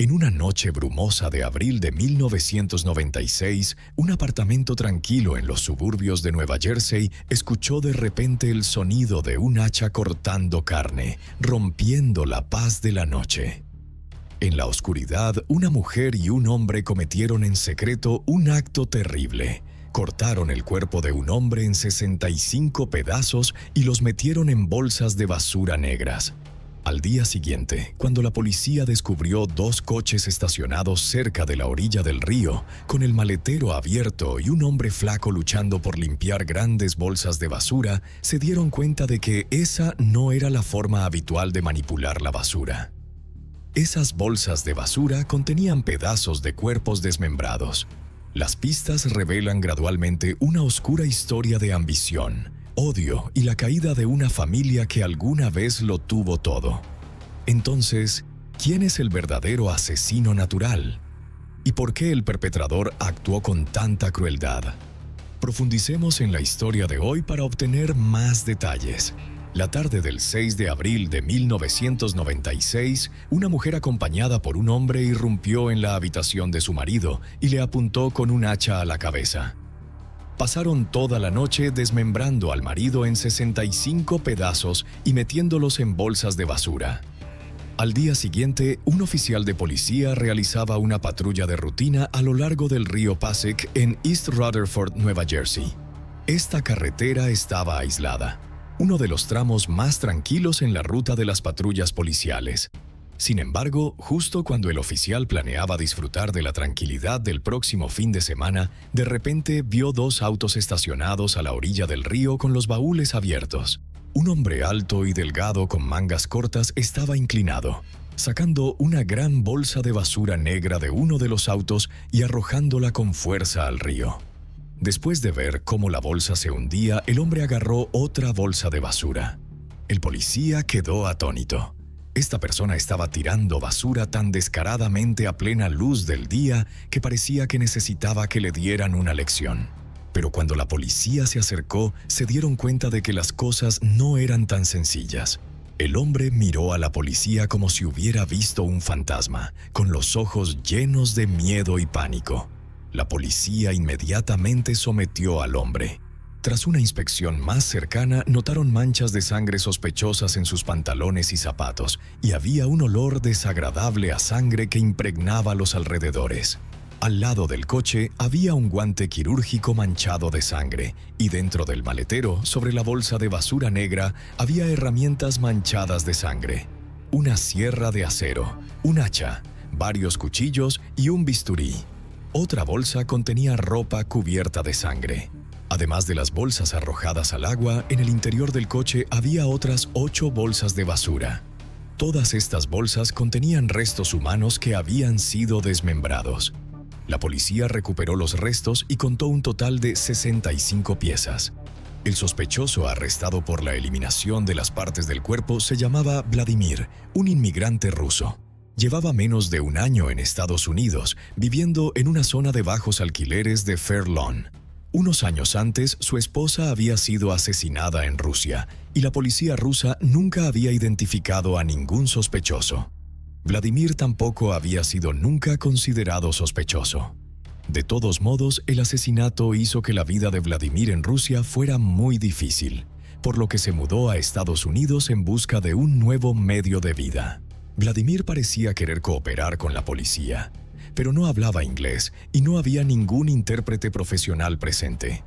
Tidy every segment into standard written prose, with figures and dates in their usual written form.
En una noche brumosa de abril de 1996, un apartamento tranquilo en los suburbios de Nueva Jersey escuchó de repente el sonido de un hacha cortando carne, rompiendo la paz de la noche. En la oscuridad, una mujer y un hombre cometieron en secreto un acto terrible. Cortaron el cuerpo de un hombre en 65 pedazos y los metieron en bolsas de basura negras. Al día siguiente, cuando la policía descubrió 2 coches estacionados cerca de la orilla del río, con el maletero abierto y un hombre flaco luchando por limpiar grandes bolsas de basura, se dieron cuenta de que esa no era la forma habitual de manipular la basura. Esas bolsas de basura contenían pedazos de cuerpos desmembrados. Las pistas revelan gradualmente una oscura historia de ambición, odio y la caída de una familia que alguna vez lo tuvo todo. Entonces, ¿quién es el verdadero asesino natural? ¿Y por qué el perpetrador actuó con tanta crueldad? Profundicemos en la historia de hoy para obtener más detalles. La tarde del 6 de abril de 1996, una mujer acompañada por un hombre irrumpió en la habitación de su marido y le apuntó con un hacha a la cabeza. Pasaron toda la noche desmembrando al marido en 65 pedazos y metiéndolos en bolsas de basura. Al día siguiente, un oficial de policía realizaba una patrulla de rutina a lo largo del río Passaic en East Rutherford, Nueva Jersey. Esta carretera estaba aislada, uno de los tramos más tranquilos en la ruta de las patrullas policiales. Sin embargo, justo cuando el oficial planeaba disfrutar de la tranquilidad del próximo fin de semana, de repente vio 2 autos estacionados a la orilla del río con los baúles abiertos. Un hombre alto y delgado con mangas cortas estaba inclinado, sacando una gran bolsa de basura negra de uno de los autos y arrojándola con fuerza al río. Después de ver cómo la bolsa se hundía, el hombre agarró otra bolsa de basura. El policía quedó atónito. Esta persona estaba tirando basura tan descaradamente a plena luz del día que parecía que necesitaba que le dieran una lección. Pero cuando la policía se acercó, se dieron cuenta de que las cosas no eran tan sencillas. El hombre miró a la policía como si hubiera visto un fantasma, con los ojos llenos de miedo y pánico. La policía inmediatamente sometió al hombre. Tras una inspección más cercana, notaron manchas de sangre sospechosas en sus pantalones y zapatos, y había un olor desagradable a sangre que impregnaba los alrededores. Al lado del coche había un guante quirúrgico manchado de sangre, y dentro del maletero, sobre la bolsa de basura negra, había herramientas manchadas de sangre. Una sierra de acero, un hacha, varios cuchillos y un bisturí. Otra bolsa contenía ropa cubierta de sangre. Además de las bolsas arrojadas al agua, en el interior del coche había otras 8 bolsas de basura. Todas estas bolsas contenían restos humanos que habían sido desmembrados. La policía recuperó los restos y contó un total de 65 piezas. El sospechoso arrestado por la eliminación de las partes del cuerpo se llamaba Vladimir, un inmigrante ruso. Llevaba menos de un año en Estados Unidos, viviendo en una zona de bajos alquileres de Fair Lawn. Unos años antes, su esposa había sido asesinada en Rusia, y la policía rusa nunca había identificado a ningún sospechoso. Vladimir tampoco había sido nunca considerado sospechoso. De todos modos, el asesinato hizo que la vida de Vladimir en Rusia fuera muy difícil, por lo que se mudó a Estados Unidos en busca de un nuevo medio de vida. Vladimir parecía querer cooperar con la policía, pero no hablaba inglés y no había ningún intérprete profesional presente.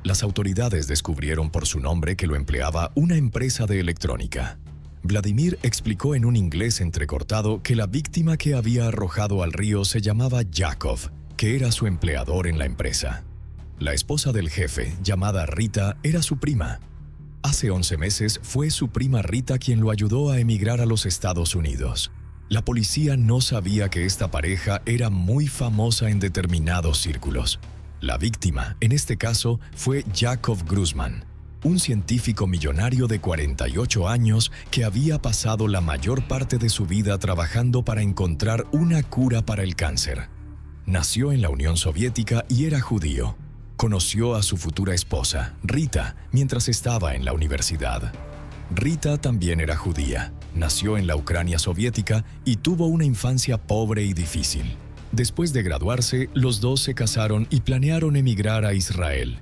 Las autoridades descubrieron por su nombre que lo empleaba una empresa de electrónica. Vladimir explicó en un inglés entrecortado que la víctima que había arrojado al río se llamaba Yakov, que era su empleador en la empresa. La esposa del jefe, llamada Rita, era su prima. Hace 11 meses fue su prima Rita quien lo ayudó a emigrar a los Estados Unidos. La policía no sabía que esta pareja era muy famosa en determinados círculos. La víctima, en este caso, fue Yakov Gruzman, un científico millonario de 48 años que había pasado la mayor parte de su vida trabajando para encontrar una cura para el cáncer. Nació en la Unión Soviética y era judío. Conoció a su futura esposa, Rita, mientras estaba en la universidad. Rita también era judía, nació en la Ucrania soviética y tuvo una infancia pobre y difícil. Después de graduarse, los dos se casaron y planearon emigrar a Israel.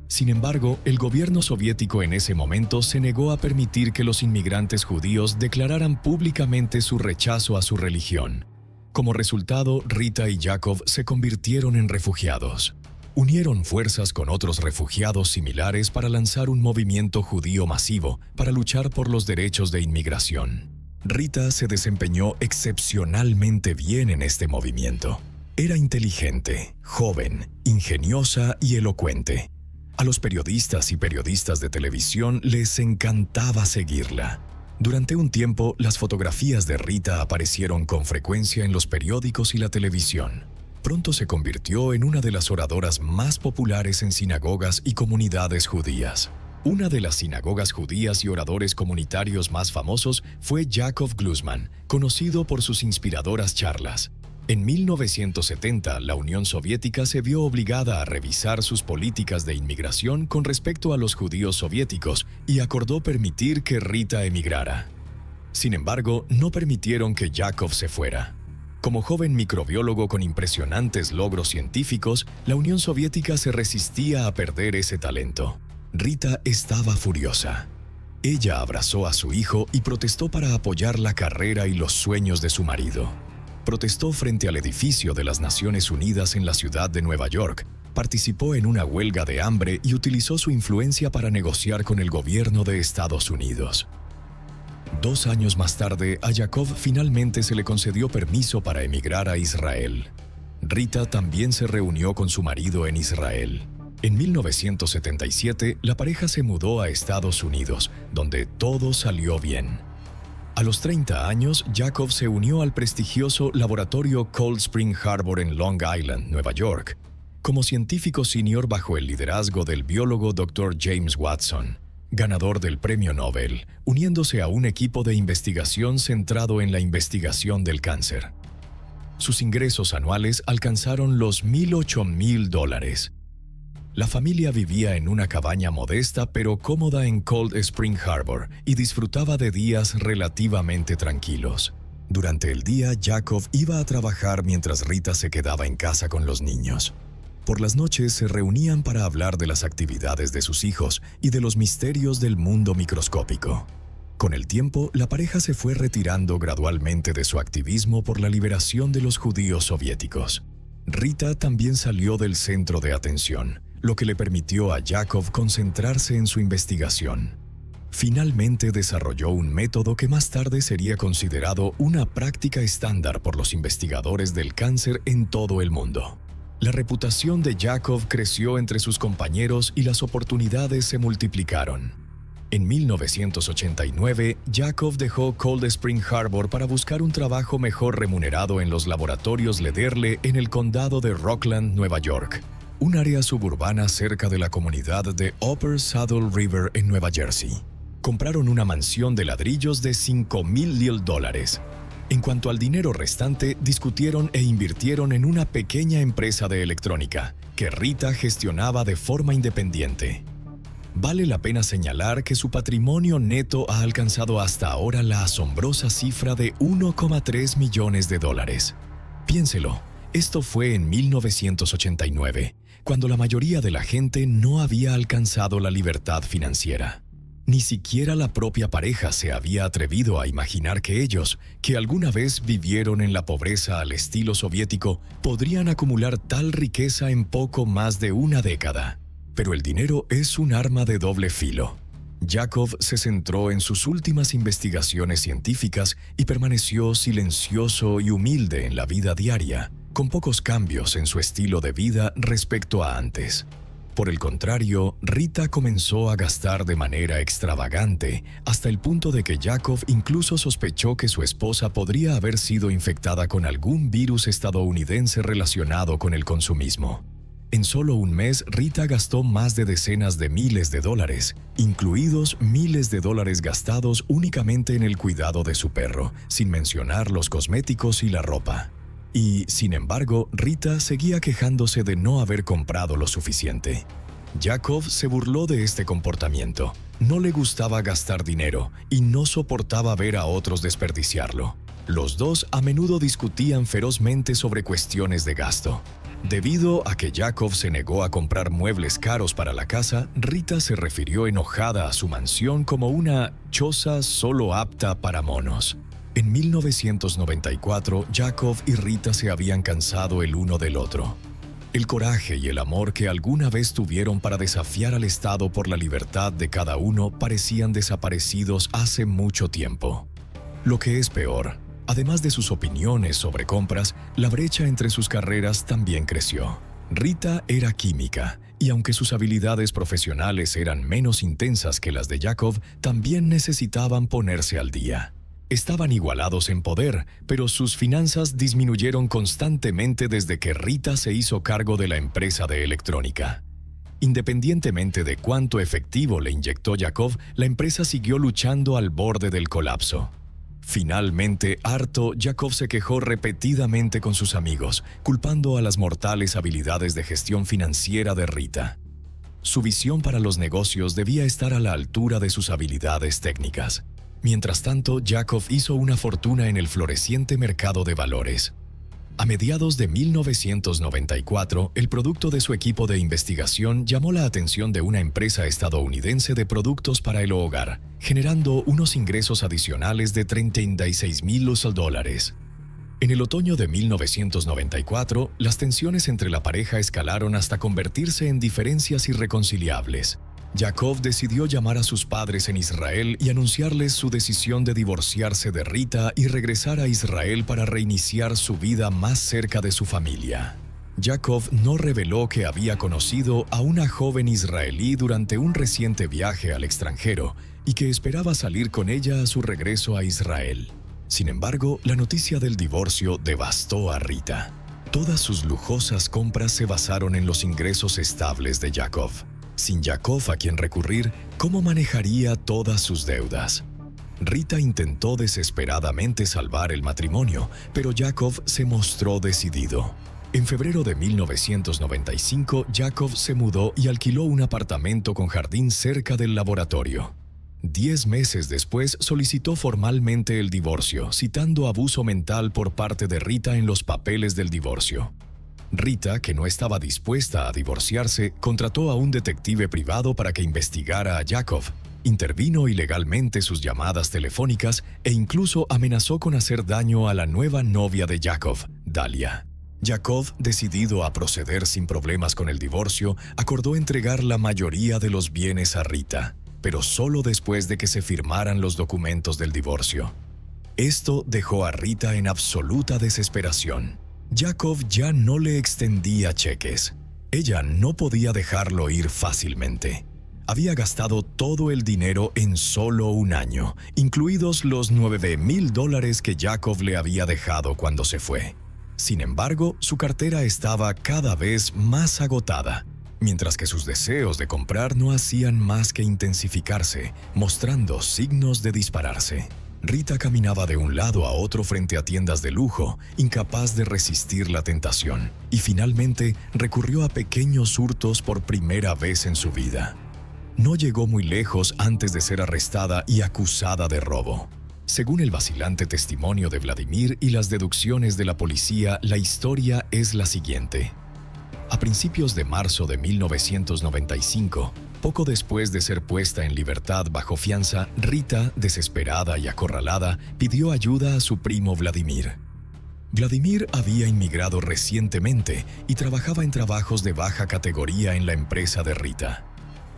Sin embargo, el gobierno soviético en ese momento se negó a permitir que los inmigrantes judíos declararan públicamente su rechazo a su religión. Como resultado, Rita y Yakov se convirtieron en refugiados. Unieron fuerzas con otros refugiados similares para lanzar un movimiento judío masivo para luchar por los derechos de inmigración. Rita se desempeñó excepcionalmente bien en este movimiento. Era inteligente, joven, ingeniosa y elocuente. A los periodistas y periodistas de televisión les encantaba seguirla. Durante un tiempo, las fotografías de Rita aparecieron con frecuencia en los periódicos y la televisión. Pronto se convirtió en una de las oradoras más populares en sinagogas y comunidades judías. Una de las sinagogas judías y oradores comunitarios más famosos fue Yakov Glusman, conocido por sus inspiradoras charlas. En 1970, la Unión Soviética se vio obligada a revisar sus políticas de inmigración con respecto a los judíos soviéticos y acordó permitir que Rita emigrara. Sin embargo, no permitieron que Yakov se fuera. Como joven microbiólogo con impresionantes logros científicos, la Unión Soviética se resistía a perder ese talento. Rita estaba furiosa. Ella abrazó a su hijo y protestó para apoyar la carrera y los sueños de su marido. Protestó frente al edificio de las Naciones Unidas en la ciudad de Nueva York, participó en una huelga de hambre y utilizó su influencia para negociar con el gobierno de Estados Unidos. 2 años más tarde, a Yakov finalmente se le concedió permiso para emigrar a Israel. Rita también se reunió con su marido en Israel. En 1977, la pareja se mudó a Estados Unidos, donde todo salió bien. A los 30 años, Yakov se unió al prestigioso laboratorio Cold Spring Harbor en Long Island, Nueva York, como científico senior bajo el liderazgo del biólogo Dr. James Watson, ganador del Premio Nobel, uniéndose a un equipo de investigación centrado en la investigación del cáncer. Sus ingresos anuales alcanzaron los $1,008,000. La familia vivía en una cabaña modesta pero cómoda en Cold Spring Harbor y disfrutaba de días relativamente tranquilos. Durante el día, Yakov iba a trabajar mientras Rita se quedaba en casa con los niños. Por las noches se reunían para hablar de las actividades de sus hijos y de los misterios del mundo microscópico. Con el tiempo, la pareja se fue retirando gradualmente de su activismo por la liberación de los judíos soviéticos. Rita también salió del centro de atención, lo que le permitió a Yakov concentrarse en su investigación. Finalmente desarrolló un método que más tarde sería considerado una práctica estándar por los investigadores del cáncer en todo el mundo. La reputación de Yakov creció entre sus compañeros y las oportunidades se multiplicaron. En 1989, Yakov dejó Cold Spring Harbor para buscar un trabajo mejor remunerado en los laboratorios Lederle en el condado de Rockland, Nueva York, un área suburbana cerca de la comunidad de Upper Saddle River en Nueva Jersey. Compraron una mansión de ladrillos de $5,000. En cuanto al dinero restante, discutieron e invirtieron en una pequeña empresa de electrónica que Rita gestionaba de forma independiente. Vale la pena señalar que su patrimonio neto ha alcanzado hasta ahora la asombrosa cifra de $1,3 millones. Piénselo, esto fue en 1989, cuando la mayoría de la gente no había alcanzado la libertad financiera. Ni siquiera la propia pareja se había atrevido a imaginar que ellos, que alguna vez vivieron en la pobreza al estilo soviético, podrían acumular tal riqueza en poco más de una década. Pero el dinero es un arma de doble filo. Yakov se centró en sus últimas investigaciones científicas y permaneció silencioso y humilde en la vida diaria, con pocos cambios en su estilo de vida respecto a antes. Por el contrario, Rita comenzó a gastar de manera extravagante, hasta el punto de que Yakov incluso sospechó que su esposa podría haber sido infectada con algún virus estadounidense relacionado con el consumismo. En solo un mes, Rita gastó más de decenas de miles de dólares, incluidos miles de dólares gastados únicamente en el cuidado de su perro, sin mencionar los cosméticos y la ropa. Y, sin embargo, Rita seguía quejándose de no haber comprado lo suficiente. Yakov se burló de este comportamiento, No le gustaba gastar dinero y no soportaba ver a otros desperdiciarlo. Los dos a menudo discutían ferozmente sobre cuestiones de gasto. Debido a que Yakov se negó a comprar muebles caros para la casa, Rita se refirió enojada a su mansión como una choza solo apta para monos. En 1994, Yakov y Rita se habían cansado el uno del otro. El coraje y el amor que alguna vez tuvieron para desafiar al Estado por la libertad de cada uno parecían desaparecidos hace mucho tiempo. Lo que es peor, además de sus opiniones sobre compras, la brecha entre sus carreras también creció. Rita era química, y aunque sus habilidades profesionales eran menos intensas que las de Yakov, también necesitaban ponerse al día. Estaban igualados en poder, pero sus finanzas disminuyeron constantemente desde que Rita se hizo cargo de la empresa de electrónica. Independientemente de cuánto efectivo le inyectó Yakov, la empresa siguió luchando al borde del colapso. Finalmente, harto, Yakov se quejó repetidamente con sus amigos, culpando a las mortales habilidades de gestión financiera de Rita. Su visión para los negocios debía estar a la altura de sus habilidades técnicas. Mientras tanto, Yakov hizo una fortuna en el floreciente mercado de valores. A mediados de 1994, el producto de su equipo de investigación llamó la atención de una empresa estadounidense de productos para el hogar, generando unos ingresos adicionales de $36,000. En el otoño de 1994, las tensiones entre la pareja escalaron hasta convertirse en diferencias irreconciliables. Yakov decidió llamar a sus padres en Israel y anunciarles su decisión de divorciarse de Rita y regresar a Israel para reiniciar su vida más cerca de su familia. Yakov no reveló que había conocido a una joven israelí durante un reciente viaje al extranjero y que esperaba salir con ella a su regreso a Israel. Sin embargo, la noticia del divorcio devastó a Rita. Todas sus lujosas compras se basaron en los ingresos estables de Yakov. Sin Yakov a quien recurrir, ¿cómo manejaría todas sus deudas? Rita intentó desesperadamente salvar el matrimonio, pero Yakov se mostró decidido. En febrero de 1995, Yakov se mudó y alquiló un apartamento con jardín cerca del laboratorio. 10 meses después, solicitó formalmente el divorcio, citando abuso mental por parte de Rita en los papeles del divorcio. Rita, que no estaba dispuesta a divorciarse, contrató a un detective privado para que investigara a Yakov. Intervino ilegalmente sus llamadas telefónicas e incluso amenazó con hacer daño a la nueva novia de Yakov, Dalia. Yakov, decidido a proceder sin problemas con el divorcio, acordó entregar la mayoría de los bienes a Rita, pero solo después de que se firmaran los documentos del divorcio. Esto dejó a Rita en absoluta desesperación. Yakov ya no le extendía cheques. Ella no podía dejarlo ir fácilmente. Había gastado todo el dinero en solo un año, incluidos los $9,000 que Yakov le había dejado cuando se fue. Sin embargo, su cartera estaba cada vez más agotada, mientras que sus deseos de comprar no hacían más que intensificarse, mostrando signos de dispararse. Rita caminaba de un lado a otro frente a tiendas de lujo, incapaz de resistir la tentación, y finalmente recurrió a pequeños hurtos por primera vez en su vida. No llegó muy lejos antes de ser arrestada y acusada de robo. Según el vacilante testimonio de Vladimir y las deducciones de la policía, la historia es la siguiente. A principios de marzo de 1995, poco después de ser puesta en libertad bajo fianza, Rita, desesperada y acorralada, pidió ayuda a su primo Vladimir. Vladimir había inmigrado recientemente y trabajaba en trabajos de baja categoría en la empresa de Rita.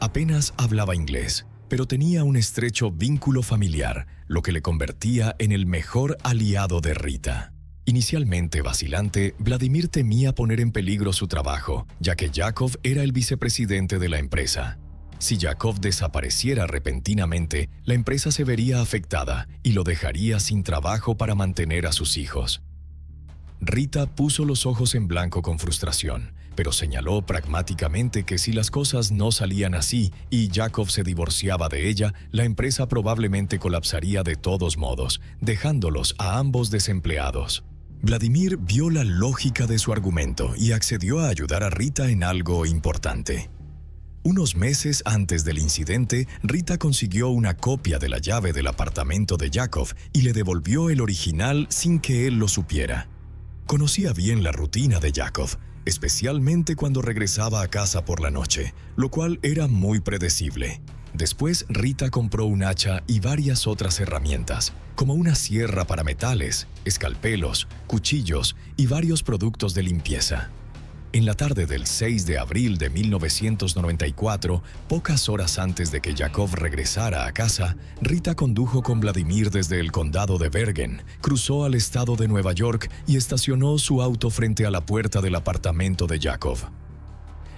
Apenas hablaba inglés, pero tenía un estrecho vínculo familiar, lo que le convertía en el mejor aliado de Rita. Inicialmente vacilante, Vladimir temía poner en peligro su trabajo, ya que Yakov era el vicepresidente de la empresa. Si Yakov desapareciera repentinamente, la empresa se vería afectada y lo dejaría sin trabajo para mantener a sus hijos. Rita puso los ojos en blanco con frustración, pero señaló pragmáticamente que si las cosas no salían así y Yakov se divorciaba de ella, la empresa probablemente colapsaría de todos modos, dejándolos a ambos desempleados. Vladimir vio la lógica de su argumento y accedió a ayudar a Rita en algo importante. Unos meses antes del incidente, Rita consiguió una copia de la llave del apartamento de Yakov y le devolvió el original sin que él lo supiera. Conocía bien la rutina de Yakov, especialmente cuando regresaba a casa por la noche, lo cual era muy predecible. Después, Rita compró un hacha y varias otras herramientas, como una sierra para metales, escalpelos, cuchillos y varios productos de limpieza. En la tarde del 6 de abril de 1994, pocas horas antes de que Yakov regresara a casa, Rita condujo con Vladimir desde el condado de Bergen, cruzó al estado de Nueva York y estacionó su auto frente a la puerta del apartamento de Yakov.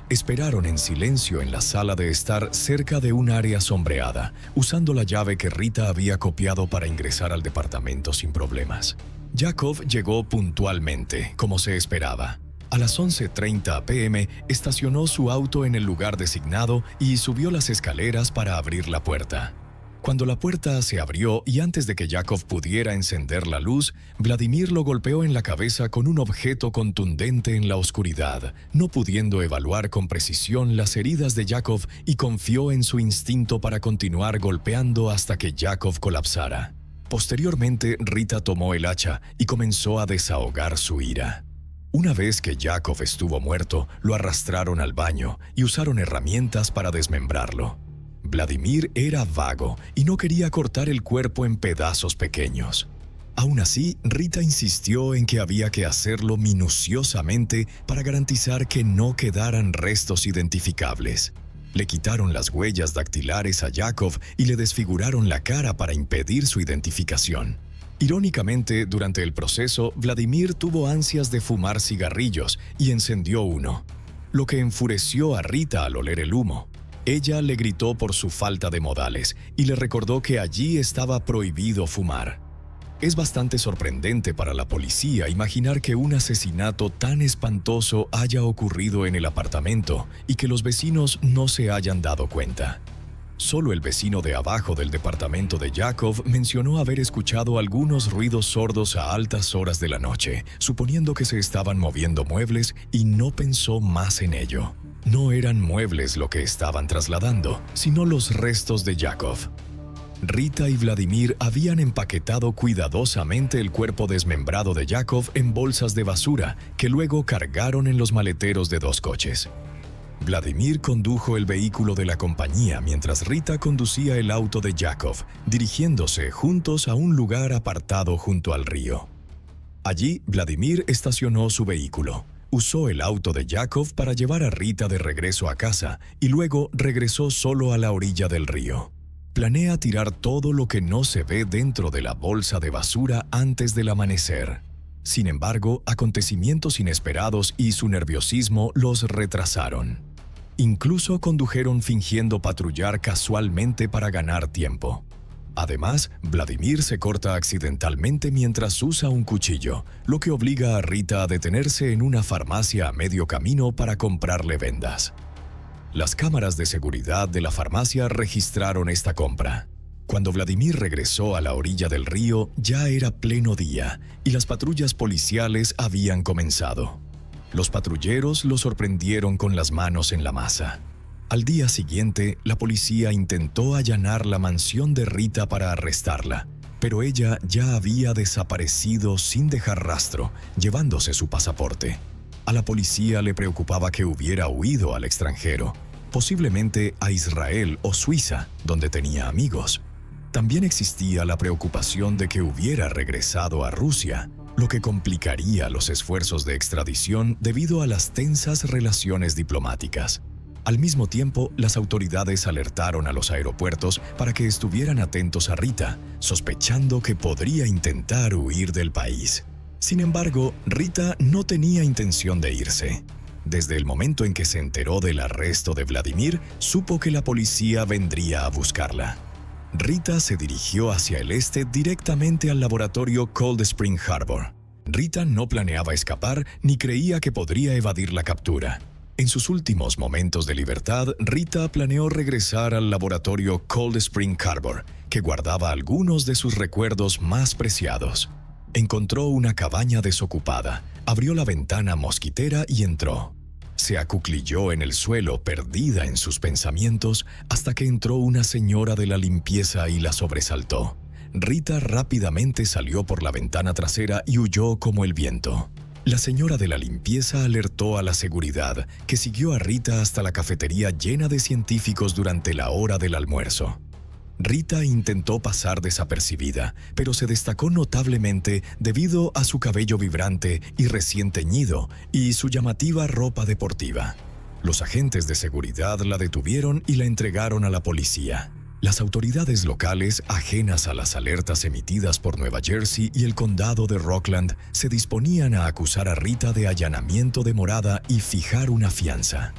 Esperaron en silencio en la sala de estar cerca de un área sombreada, usando la llave que Rita había copiado para ingresar al departamento sin problemas. Yakov llegó puntualmente, como se esperaba. A las 11:30 p.m. estacionó su auto en el lugar designado y subió las escaleras para abrir la puerta. Cuando la puerta se abrió y antes de que Yakov pudiera encender la luz, Vladimir lo golpeó en la cabeza con un objeto contundente en la oscuridad, no pudiendo evaluar con precisión las heridas de Yakov y confió en su instinto para continuar golpeando hasta que Yakov colapsara. Posteriormente, Rita tomó el hacha y comenzó a desahogar su ira. Una vez que Yakov estuvo muerto, lo arrastraron al baño y usaron herramientas para desmembrarlo. Vladimir era vago y no quería cortar el cuerpo en pedazos pequeños. Aún así, Rita insistió en que había que hacerlo minuciosamente para garantizar que no quedaran restos identificables. Le quitaron las huellas dactilares a Yakov y le desfiguraron la cara para impedir su identificación. Irónicamente, durante el proceso, Vladimir tuvo ansias de fumar cigarrillos y encendió uno, lo que enfureció a Rita al oler el humo. Ella le gritó por su falta de modales y le recordó que allí estaba prohibido fumar. Es bastante sorprendente para la policía imaginar que un asesinato tan espantoso haya ocurrido en el apartamento y que los vecinos no se hayan dado cuenta. Solo el vecino de abajo del departamento de Yakov mencionó haber escuchado algunos ruidos sordos a altas horas de la noche, suponiendo que se estaban moviendo muebles y no pensó más en ello. No eran muebles lo que estaban trasladando, sino los restos de Yakov. Rita y Vladimir habían empaquetado cuidadosamente el cuerpo desmembrado de Yakov en bolsas de basura que luego cargaron en los maleteros de 2 coches. Vladimir condujo el vehículo de la compañía mientras Rita conducía el auto de Yakov, dirigiéndose juntos a un lugar apartado junto al río. Allí, Vladimir estacionó su vehículo, usó el auto de Yakov para llevar a Rita de regreso a casa y luego regresó solo a la orilla del río. Planea tirar todo lo que no se ve dentro de la bolsa de basura antes del amanecer. Sin embargo, acontecimientos inesperados y su nerviosismo los retrasaron. Incluso condujeron fingiendo patrullar casualmente para ganar tiempo. Además, Vladimir se corta accidentalmente mientras usa un cuchillo, lo que obliga a Rita a detenerse en una farmacia a medio camino para comprarle vendas. Las cámaras de seguridad de la farmacia registraron esta compra. Cuando Vladimir regresó a la orilla del río, ya era pleno día y las patrullas policiales habían comenzado. Los patrulleros lo sorprendieron con las manos en la masa. Al día siguiente, la policía intentó allanar la mansión de Rita para arrestarla, pero ella ya había desaparecido sin dejar rastro, llevándose su pasaporte. A la policía le preocupaba que hubiera huido al extranjero, posiblemente a Israel o Suiza, donde tenía amigos. También existía la preocupación de que hubiera regresado a Rusia, lo que complicaría los esfuerzos de extradición debido a las tensas relaciones diplomáticas. Al mismo tiempo, las autoridades alertaron a los aeropuertos para que estuvieran atentos a Rita, sospechando que podría intentar huir del país. Sin embargo, Rita no tenía intención de irse. Desde el momento en que se enteró del arresto de Vladimir, supo que la policía vendría a buscarla. Rita se dirigió hacia el este directamente al laboratorio Cold Spring Harbor. Rita no planeaba escapar ni creía que podría evadir la captura. En sus últimos momentos de libertad, Rita planeó regresar al laboratorio Cold Spring Harbor, que guardaba algunos de sus recuerdos más preciados. Encontró una cabaña desocupada, abrió la ventana mosquitera y entró. Se acuclilló en el suelo, perdida en sus pensamientos, hasta que entró una señora de la limpieza y la sobresaltó. Rita rápidamente salió por la ventana trasera y huyó como el viento. La señora de la limpieza alertó a la seguridad, que siguió a Rita hasta la cafetería llena de científicos durante la hora del almuerzo. Rita intentó pasar desapercibida, pero se destacó notablemente debido a su cabello vibrante y recién teñido y su llamativa ropa deportiva. Los agentes de seguridad la detuvieron y la entregaron a la policía. Las autoridades locales, ajenas a las alertas emitidas por Nueva Jersey y el condado de Rockland, se disponían a acusar a Rita de allanamiento de morada y fijar una fianza.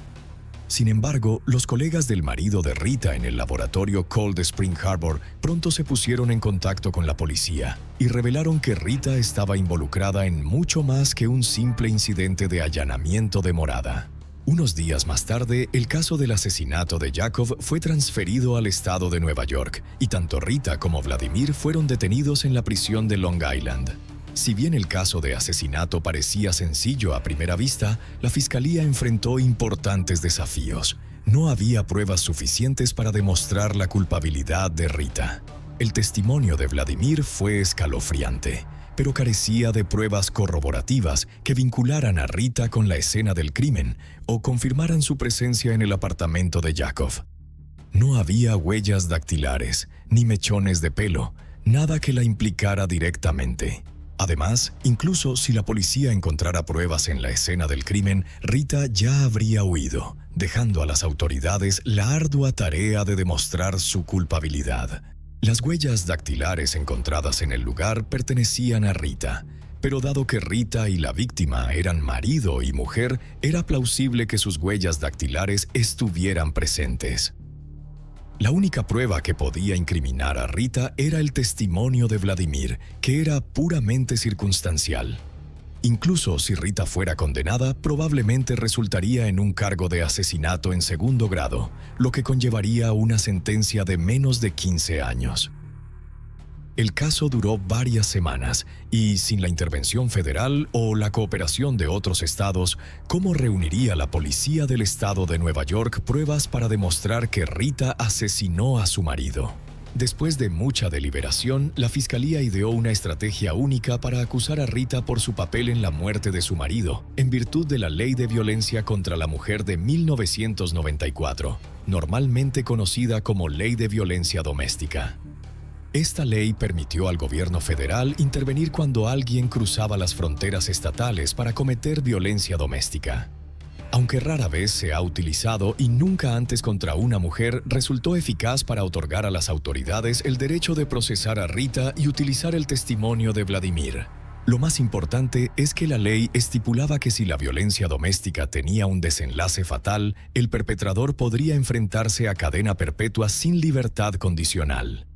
Sin embargo, los colegas del marido de Rita en el laboratorio Cold Spring Harbor pronto se pusieron en contacto con la policía y revelaron que Rita estaba involucrada en mucho más que un simple incidente de allanamiento de morada. Unos días más tarde, el caso del asesinato de Yakov fue transferido al estado de Nueva York y tanto Rita como Vladimir fueron detenidos en la prisión de Long Island. Si bien el caso de asesinato parecía sencillo a primera vista, la fiscalía enfrentó importantes desafíos. No había pruebas suficientes para demostrar la culpabilidad de Rita. El testimonio de Vladimir fue escalofriante, pero carecía de pruebas corroborativas que vincularan a Rita con la escena del crimen o confirmaran su presencia en el apartamento de Yakov. No había huellas dactilares, ni mechones de pelo, nada que la implicara directamente. Además, incluso si la policía encontrara pruebas en la escena del crimen, Rita ya habría huido, dejando a las autoridades la ardua tarea de demostrar su culpabilidad. Las huellas dactilares encontradas en el lugar pertenecían a Rita, pero dado que Rita y la víctima eran marido y mujer, era plausible que sus huellas dactilares estuvieran presentes. La única prueba que podía incriminar a Rita era el testimonio de Vladimir, que era puramente circunstancial. Incluso si Rita fuera condenada, probablemente resultaría en un cargo de asesinato en segundo grado, lo que conllevaría una sentencia de menos de 15 años. El caso duró varias semanas y, sin la intervención federal o la cooperación de otros estados, ¿cómo reuniría la policía del estado de Nueva York pruebas para demostrar que Rita asesinó a su marido? Después de mucha deliberación, la fiscalía ideó una estrategia única para acusar a Rita por su papel en la muerte de su marido, en virtud de la Ley de Violencia contra la Mujer de 1994, normalmente conocida como Ley de Violencia Doméstica. Esta ley permitió al gobierno federal intervenir cuando alguien cruzaba las fronteras estatales para cometer violencia doméstica. Aunque rara vez se ha utilizado y nunca antes contra una mujer, resultó eficaz para otorgar a las autoridades el derecho de procesar a Rita y utilizar el testimonio de Vladimir. Lo más importante es que la ley estipulaba que si la violencia doméstica tenía un desenlace fatal, el perpetrador podría enfrentarse a cadena perpetua sin libertad condicional.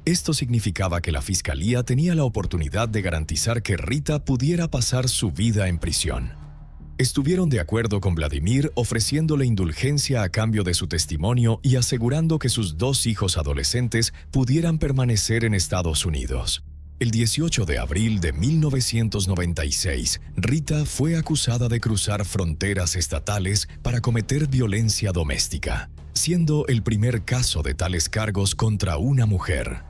Esto significaba que la fiscalía tenía la oportunidad de garantizar que Rita pudiera pasar su vida en prisión. Estuvieron de acuerdo con Vladimir ofreciéndole indulgencia a cambio de su testimonio y asegurando que sus 2 hijos adolescentes pudieran permanecer en Estados Unidos. El 18 de abril de 1996, Rita fue acusada de cruzar fronteras estatales para cometer violencia doméstica, siendo el primer caso de tales cargos contra una mujer.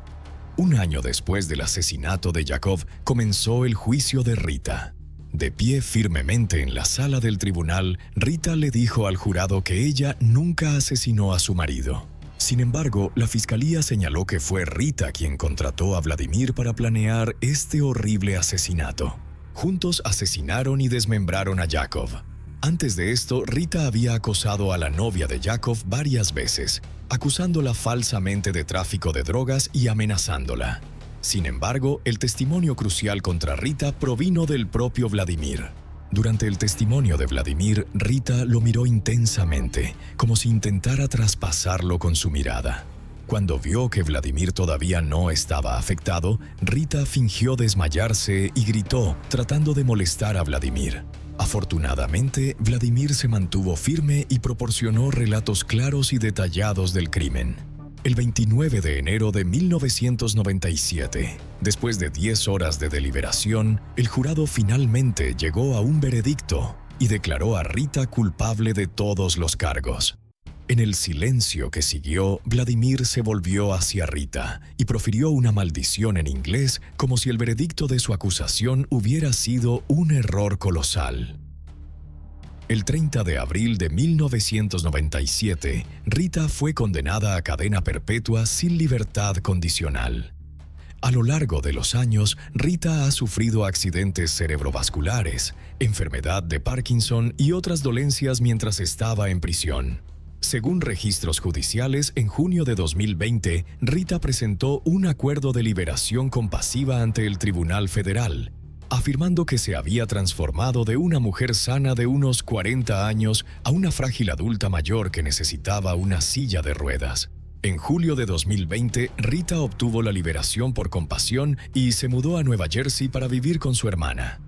Un año después del asesinato de Yakov, comenzó el juicio de Rita. De pie firmemente en la sala del tribunal, Rita le dijo al jurado que ella nunca asesinó a su marido. Sin embargo, la fiscalía señaló que fue Rita quien contrató a Vladimir para planear este horrible asesinato. Juntos asesinaron y desmembraron a Yakov. Antes de esto, Rita había acosado a la novia de Yakov varias veces, acusándola falsamente de tráfico de drogas y amenazándola. Sin embargo, el testimonio crucial contra Rita provino del propio Vladimir. Durante el testimonio de Vladimir, Rita lo miró intensamente, como si intentara traspasarlo con su mirada. Cuando vio que Vladimir todavía no estaba afectado, Rita fingió desmayarse y gritó, tratando de molestar a Vladimir. Afortunadamente, Vladimir se mantuvo firme y proporcionó relatos claros y detallados del crimen. El 29 de enero de 1997, después de 10 horas de deliberación, el jurado finalmente llegó a un veredicto. y declaró a Rita culpable de todos los cargos. En el silencio que siguió, Vladimir se volvió hacia Rita y profirió una maldición en inglés como si el veredicto de su acusación hubiera sido un error colosal. El 30 de abril de 1997, Rita fue condenada a cadena perpetua sin libertad condicional. A lo largo de los años, Rita ha sufrido accidentes cerebrovasculares, enfermedad de Parkinson y otras dolencias mientras estaba en prisión. Según registros judiciales, en junio de 2020, Rita presentó un acuerdo de liberación compasiva ante el Tribunal Federal, afirmando que se había transformado de una mujer sana de unos 40 años a una frágil adulta mayor que necesitaba una silla de ruedas. En julio de 2020, Rita obtuvo la liberación por compasión y se mudó a Nueva Jersey para vivir con su hermana.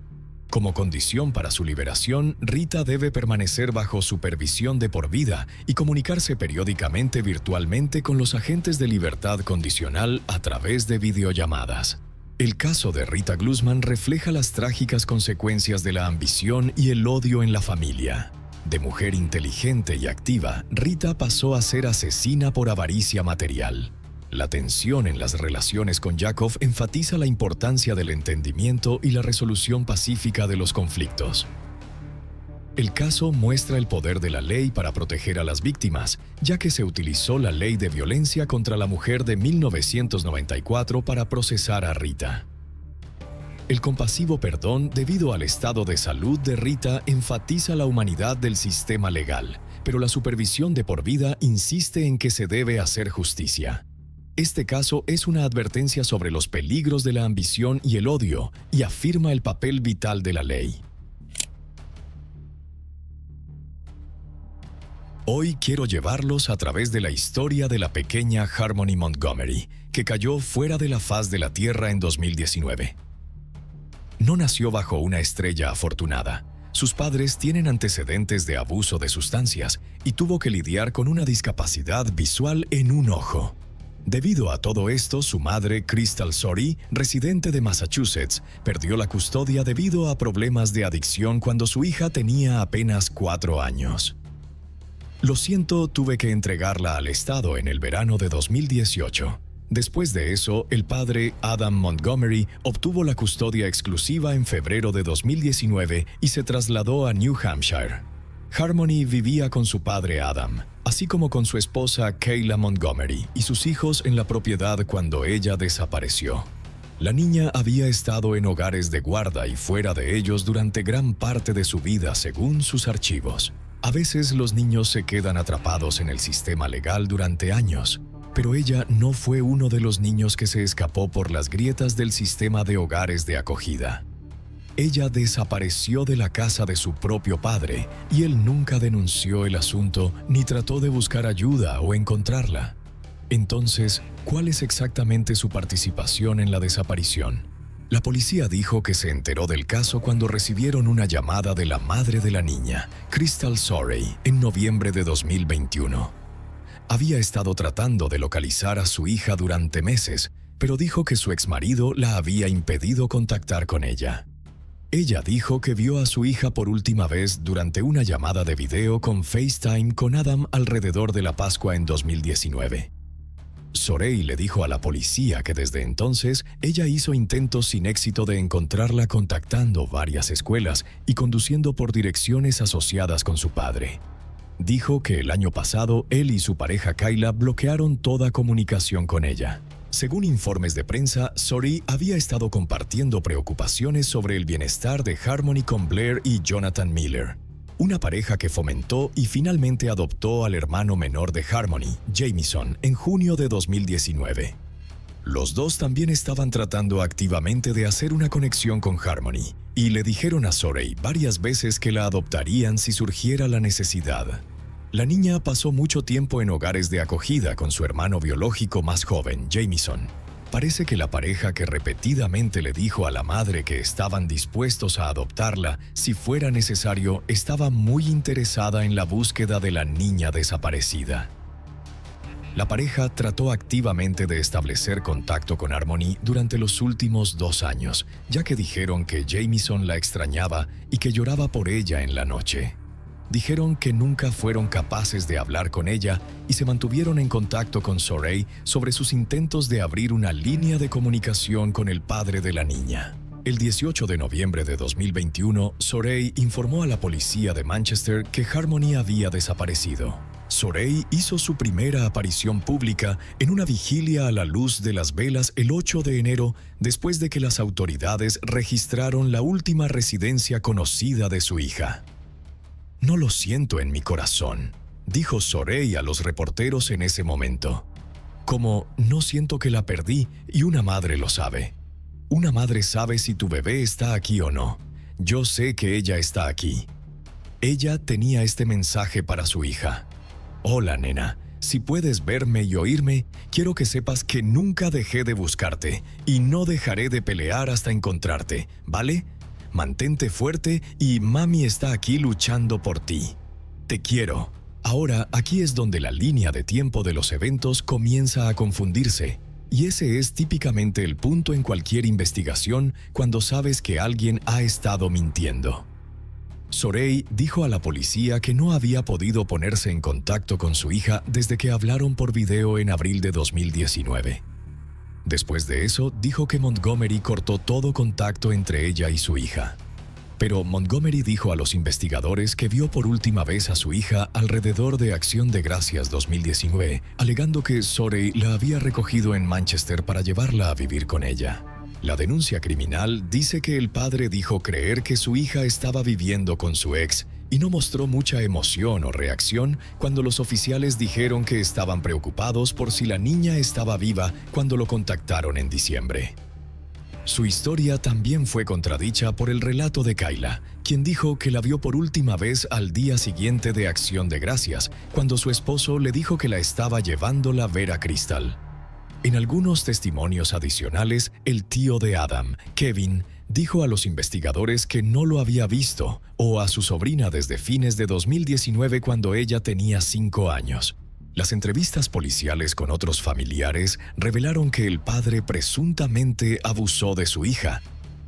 Como condición para su liberación, Rita debe permanecer bajo supervisión de por vida y comunicarse periódicamente virtualmente con los agentes de libertad condicional a través de videollamadas. El caso de Rita Glusman refleja las trágicas consecuencias de la ambición y el odio en la familia. De mujer inteligente y activa, Rita pasó a ser asesina por avaricia material. La tensión en las relaciones con Yakov enfatiza la importancia del entendimiento y la resolución pacífica de los conflictos. El caso muestra el poder de la ley para proteger a las víctimas, ya que se utilizó la Ley de Violencia contra la Mujer de 1994 para procesar a Rita. El compasivo perdón debido al estado de salud de Rita enfatiza la humanidad del sistema legal, pero la supervisión de por vida insiste en que se debe hacer justicia. Este caso es una advertencia sobre los peligros de la ambición y el odio y afirma el papel vital de la ley. Hoy quiero llevarlos a través de la historia de la pequeña Harmony Montgomery, que cayó fuera de la faz de la Tierra en 2019. No nació bajo una estrella afortunada. Sus padres tienen antecedentes de abuso de sustancias y tuvo que lidiar con una discapacidad visual en un ojo. Debido a todo esto, su madre, Crystal Sorey, residente de Massachusetts, perdió la custodia debido a problemas de adicción cuando su hija tenía apenas 4 años. Lo siento, tuve que entregarla al Estado en el verano de 2018. Después de eso, el padre, Adam Montgomery, obtuvo la custodia exclusiva en febrero de 2019 y se trasladó a New Hampshire. Harmony vivía con su padre Adam, así como con su esposa Kayla Montgomery y sus hijos en la propiedad cuando ella desapareció. La niña había estado en hogares de guarda y fuera de ellos durante gran parte de su vida, según sus archivos. A veces los niños se quedan atrapados en el sistema legal durante años, pero ella no fue uno de los niños que se escapó por las grietas del sistema de hogares de acogida. Ella desapareció de la casa de su propio padre y él nunca denunció el asunto ni trató de buscar ayuda o encontrarla. Entonces, ¿cuál es exactamente su participación en la desaparición? La policía dijo que se enteró del caso cuando recibieron una llamada de la madre de la niña, Crystal Sorey, en noviembre de 2021. Había estado tratando de localizar a su hija durante meses, pero dijo que su exmarido la había impedido contactar con ella. Ella dijo que vio a su hija por última vez durante una llamada de video con FaceTime con Adam alrededor de la Pascua en 2019. Sorey le dijo a la policía que desde entonces ella hizo intentos sin éxito de encontrarla contactando varias escuelas y conduciendo por direcciones asociadas con su padre. Dijo que el año pasado él y su pareja Kayla bloquearon toda comunicación con ella. Según informes de prensa, Sorey había estado compartiendo preocupaciones sobre el bienestar de Harmony con Blair y Jonathan Miller, una pareja que fomentó y finalmente adoptó al hermano menor de Harmony, Jamison, en junio de 2019. Los dos también estaban tratando activamente de hacer una conexión con Harmony y le dijeron a Sorey varias veces que la adoptarían si surgiera la necesidad. La niña pasó mucho tiempo en hogares de acogida con su hermano biológico más joven, Jamison. Parece que la pareja que repetidamente le dijo a la madre que estaban dispuestos a adoptarla si fuera necesario estaba muy interesada en la búsqueda de la niña desaparecida. La pareja trató activamente de establecer contacto con Harmony durante los últimos 2 años, ya que dijeron que Jamison la extrañaba y que lloraba por ella en la noche. Dijeron que nunca fueron capaces de hablar con ella y se mantuvieron en contacto con Sorey sobre sus intentos de abrir una línea de comunicación con el padre de la niña. El 18 de noviembre de 2021, Sorey informó a la policía de Manchester que Harmony había desaparecido. Sorey hizo su primera aparición pública en una vigilia a la luz de las velas el 8 de enero, después de que las autoridades registraron la última residencia conocida de su hija. «No lo siento en mi corazón», dijo Sorey a los reporteros en ese momento. Como «no siento que la perdí y una madre lo sabe. Una madre sabe si tu bebé está aquí o no. Yo sé que ella está aquí». Ella tenía este mensaje para su hija. «Hola, nena. Si puedes verme y oírme, quiero que sepas que nunca dejé de buscarte y no dejaré de pelear hasta encontrarte, ¿vale? Mantente fuerte y mami está aquí luchando por ti. Te quiero». Ahora, aquí es donde la línea de tiempo de los eventos comienza a confundirse. Y ese es típicamente el punto en cualquier investigación cuando sabes que alguien ha estado mintiendo. Sorey dijo a la policía que no había podido ponerse en contacto con su hija desde que hablaron por video en abril de 2019. Después de eso, dijo que Montgomery cortó todo contacto entre ella y su hija. Pero Montgomery dijo a los investigadores que vio por última vez a su hija alrededor de Acción de Gracias 2019, alegando que Sorey la había recogido en Manchester para llevarla a vivir con ella. La denuncia criminal dice que el padre dijo creer que su hija estaba viviendo con su ex y no mostró mucha emoción o reacción cuando los oficiales dijeron que estaban preocupados por si la niña estaba viva cuando lo contactaron en diciembre. Su historia también fue contradicha por el relato de Kayla, quien dijo que la vio por última vez al día siguiente de Acción de Gracias, cuando su esposo le dijo que la estaba llevándola a ver a Crystal. En algunos testimonios adicionales, el tío de Adam, Kevin, dijo a los investigadores que no lo había visto, o a su sobrina desde fines de 2019 cuando ella tenía 5 años. Las entrevistas policiales con otros familiares revelaron que el padre presuntamente abusó de su hija,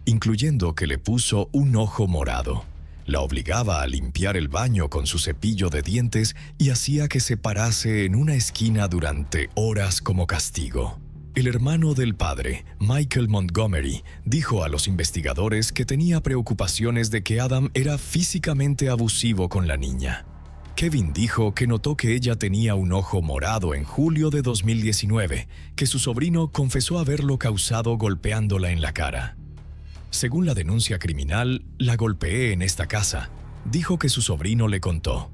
incluyendo que le puso un ojo morado. La obligaba a limpiar el baño con su cepillo de dientes y hacía que se parase en una esquina durante horas como castigo. El hermano del padre, Michael Montgomery, dijo a los investigadores que tenía preocupaciones de que Adam era físicamente abusivo con la niña. Kevin dijo que notó que ella tenía un ojo morado en julio de 2019, que su sobrino confesó haberlo causado golpeándola en la cara. Según la denuncia criminal, la golpeé en esta casa, dijo que su sobrino le contó.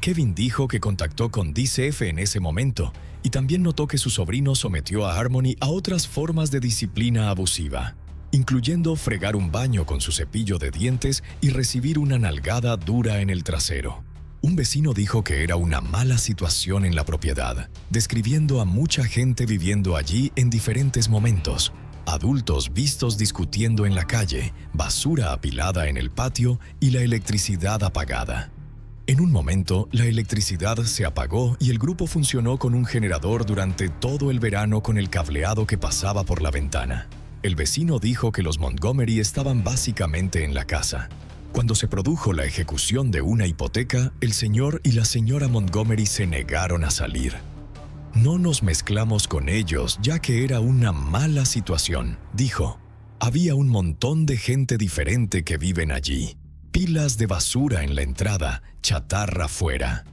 Kevin dijo que contactó con DCF en ese momento y también notó que su sobrino sometió a Harmony a otras formas de disciplina abusiva, incluyendo fregar un baño con su cepillo de dientes y recibir una nalgada dura en el trasero. Un vecino dijo que era una mala situación en la propiedad, describiendo a mucha gente viviendo allí en diferentes momentos. Adultos vistos discutiendo en la calle, basura apilada en el patio y la electricidad apagada. En un momento, la electricidad se apagó y el grupo funcionó con un generador durante todo el verano con el cableado que pasaba por la ventana. El vecino dijo que los Montgomery estaban básicamente en la casa. Cuando se produjo la ejecución de una hipoteca, el señor y la señora Montgomery se negaron a salir. No nos mezclamos con ellos ya que era una mala situación, dijo. Había un montón de gente diferente que viven allí. Pilas de basura en la entrada, chatarra fuera.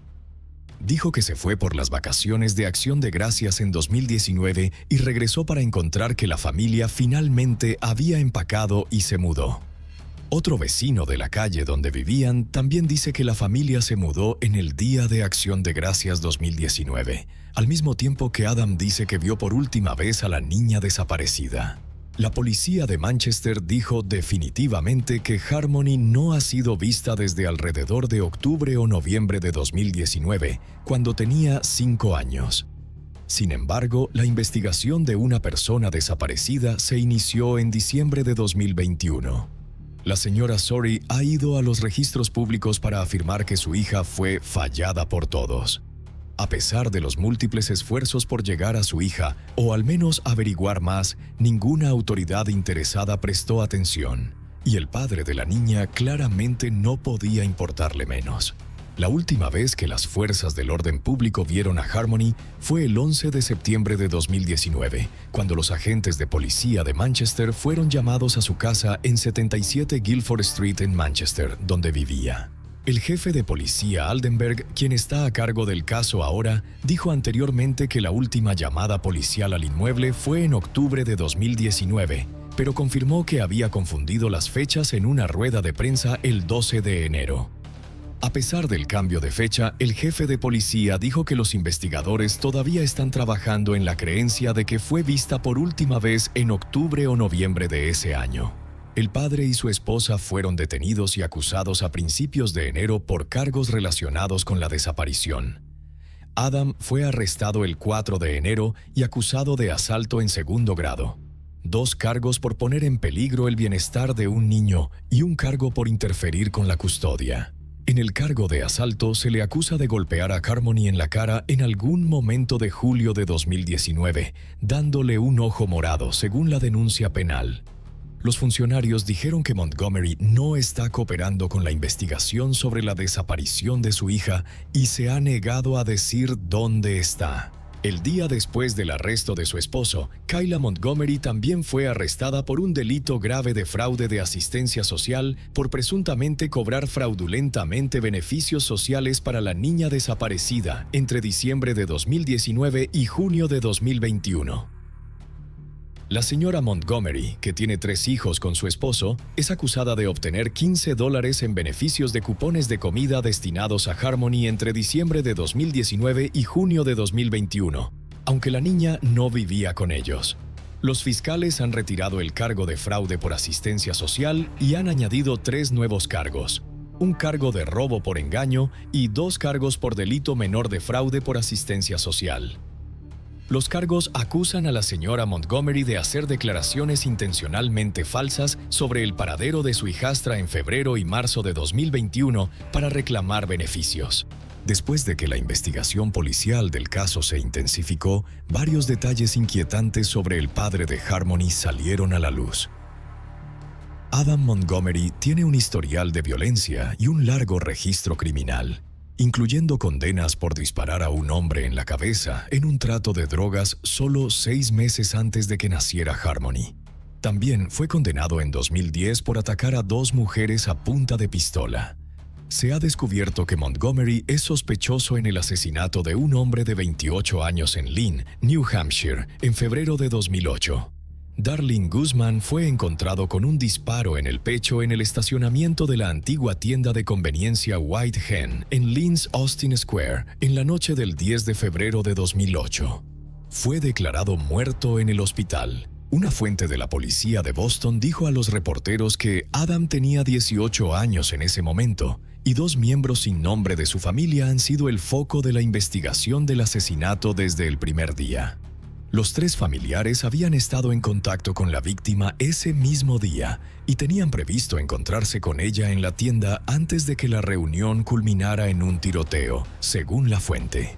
Dijo que se fue por las vacaciones de Acción de Gracias en 2019 y regresó para encontrar que la familia finalmente había empacado y se mudó. Otro vecino de la calle donde vivían también dice que la familia se mudó en el día de Acción de Gracias 2019, al mismo tiempo que Adam dice que vio por última vez a la niña desaparecida. La policía de Manchester dijo definitivamente que Harmony no ha sido vista desde alrededor de octubre o noviembre de 2019, cuando tenía 5 años. Sin embargo, la investigación de una persona desaparecida se inició en diciembre de 2021. La señora Sorey ha ido a los registros públicos para afirmar que su hija fue fallada por todos. A pesar de los múltiples esfuerzos por llegar a su hija, o al menos averiguar más, ninguna autoridad interesada prestó atención, y el padre de la niña claramente no podía importarle menos. La última vez que las fuerzas del orden público vieron a Harmony fue el 11 de septiembre de 2019, cuando los agentes de policía de Manchester fueron llamados a su casa en 77 Guildford Street en Manchester, donde vivía. El jefe de policía Aldenberg, quien está a cargo del caso ahora, dijo anteriormente que la última llamada policial al inmueble fue en octubre de 2019, pero confirmó que había confundido las fechas en una rueda de prensa el 12 de enero. A pesar del cambio de fecha, el jefe de policía dijo que los investigadores todavía están trabajando en la creencia de que fue vista por última vez en octubre o noviembre de ese año. El padre y su esposa fueron detenidos y acusados a principios de enero por cargos relacionados con la desaparición. Adam fue arrestado el 4 de enero y acusado de asalto en segundo grado. 2 cargos por poner en peligro el bienestar de un niño y un cargo por interferir con la custodia. En el cargo de asalto se le acusa de golpear a Harmony en la cara en algún momento de julio de 2019, dándole un ojo morado, según la denuncia penal. Los funcionarios dijeron que Montgomery no está cooperando con la investigación sobre la desaparición de su hija y se ha negado a decir dónde está. El día después del arresto de su esposo, Kayla Montgomery también fue arrestada por un delito grave de fraude de asistencia social por presuntamente cobrar fraudulentamente beneficios sociales para la niña desaparecida entre diciembre de 2019 y junio de 2021. La señora Montgomery, que tiene 3 hijos con su esposo, es acusada de obtener $15 en beneficios de cupones de comida destinados a Harmony entre diciembre de 2019 y junio de 2021, aunque la niña no vivía con ellos. Los fiscales han retirado el cargo de fraude por asistencia social y han añadido 3 nuevos cargos: un cargo de robo por engaño y 2 cargos por delito menor de fraude por asistencia social. Los cargos acusan a la señora Montgomery de hacer declaraciones intencionalmente falsas sobre el paradero de su hijastra en febrero y marzo de 2021 para reclamar beneficios. Después de que la investigación policial del caso se intensificó, varios detalles inquietantes sobre el padre de Harmony salieron a la luz. Adam Montgomery tiene un historial de violencia y un largo registro criminal, incluyendo condenas por disparar a un hombre en la cabeza en un trato de drogas solo 6 meses antes de que naciera Harmony. También fue condenado en 2010 por atacar a 2 mujeres a punta de pistola. Se ha descubierto que Montgomery es sospechoso en el asesinato de un hombre de 28 años en Lynn, New Hampshire, en febrero de 2008. Darlene Guzman fue encontrado con un disparo en el pecho en el estacionamiento de la antigua tienda de conveniencia White Hen en Lynn's Austin Square en la noche del 10 de febrero de 2008. Fue declarado muerto en el hospital. Una fuente de la policía de Boston dijo a los reporteros que Adam tenía 18 años en ese momento y 2 miembros sin nombre de su familia han sido el foco de la investigación del asesinato desde el primer día. Los 3 familiares habían estado en contacto con la víctima ese mismo día y tenían previsto encontrarse con ella en la tienda antes de que la reunión culminara en un tiroteo, según la fuente.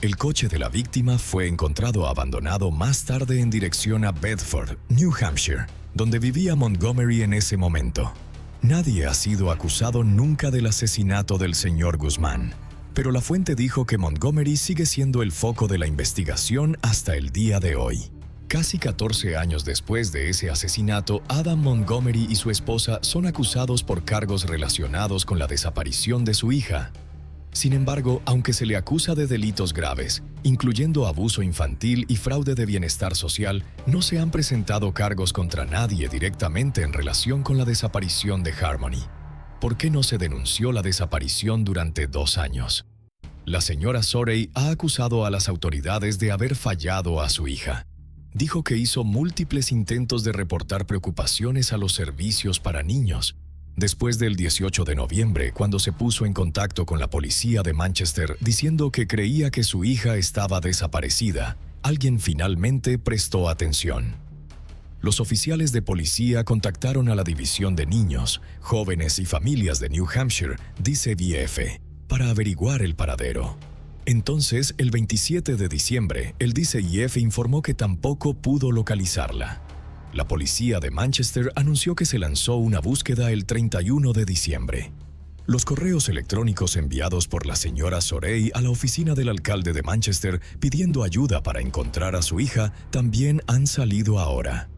El coche de la víctima fue encontrado abandonado más tarde en dirección a Bedford, New Hampshire, donde vivía Montgomery en ese momento. Nadie ha sido acusado nunca del asesinato del señor Guzmán, pero la fuente dijo que Montgomery sigue siendo el foco de la investigación hasta el día de hoy. Casi 14 años después de ese asesinato, Adam Montgomery y su esposa son acusados por cargos relacionados con la desaparición de su hija. Sin embargo, aunque se le acusa de delitos graves, incluyendo abuso infantil y fraude de bienestar social, no se han presentado cargos contra nadie directamente en relación con la desaparición de Harmony. ¿Por qué no se denunció la desaparición durante 2 años? La señora Sorey ha acusado a las autoridades de haber fallado a su hija. Dijo que hizo múltiples intentos de reportar preocupaciones a los servicios para niños. Después del 18 de noviembre, cuando se puso en contacto con la policía de Manchester diciendo que creía que su hija estaba desaparecida, alguien finalmente prestó atención. Los oficiales de policía contactaron a la División de Niños, Jóvenes y Familias de New Hampshire, DCVF, para averiguar el paradero. Entonces, el 27 de diciembre, el DCIF informó que tampoco pudo localizarla. La policía de Manchester anunció que se lanzó una búsqueda el 31 de diciembre. Los correos electrónicos enviados por la señora Sorey a la oficina del alcalde de Manchester pidiendo ayuda para encontrar a su hija también han salido ahora.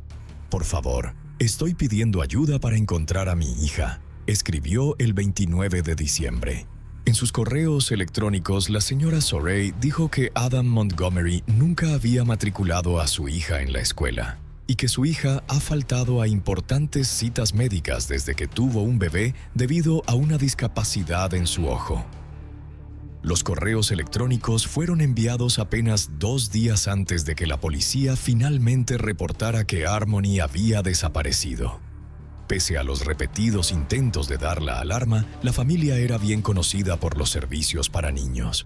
Por favor, estoy pidiendo ayuda para encontrar a mi hija, escribió el 29 de diciembre. En sus correos electrónicos, la señora Sorey dijo que Adam Montgomery nunca había matriculado a su hija en la escuela y que su hija ha faltado a importantes citas médicas desde que tuvo un bebé debido a una discapacidad en su ojo. Los correos electrónicos fueron enviados apenas 2 días antes de que la policía finalmente reportara que Harmony había desaparecido. Pese a los repetidos intentos de dar la alarma, la familia era bien conocida por los servicios para niños.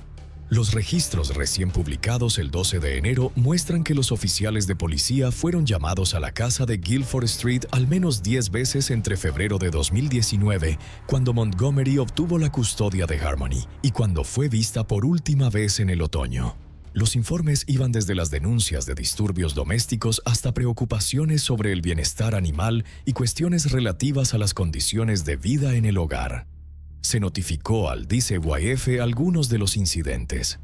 Los registros recién publicados el 12 de enero muestran que los oficiales de policía fueron llamados a la casa de Guilford Street al menos 10 veces entre febrero de 2019, cuando Montgomery obtuvo la custodia de Harmony, y cuando fue vista por última vez en el otoño. Los informes iban desde las denuncias de disturbios domésticos hasta preocupaciones sobre el bienestar animal y cuestiones relativas a las condiciones de vida en el hogar. Se notificó al DCYF algunos de los incidentes.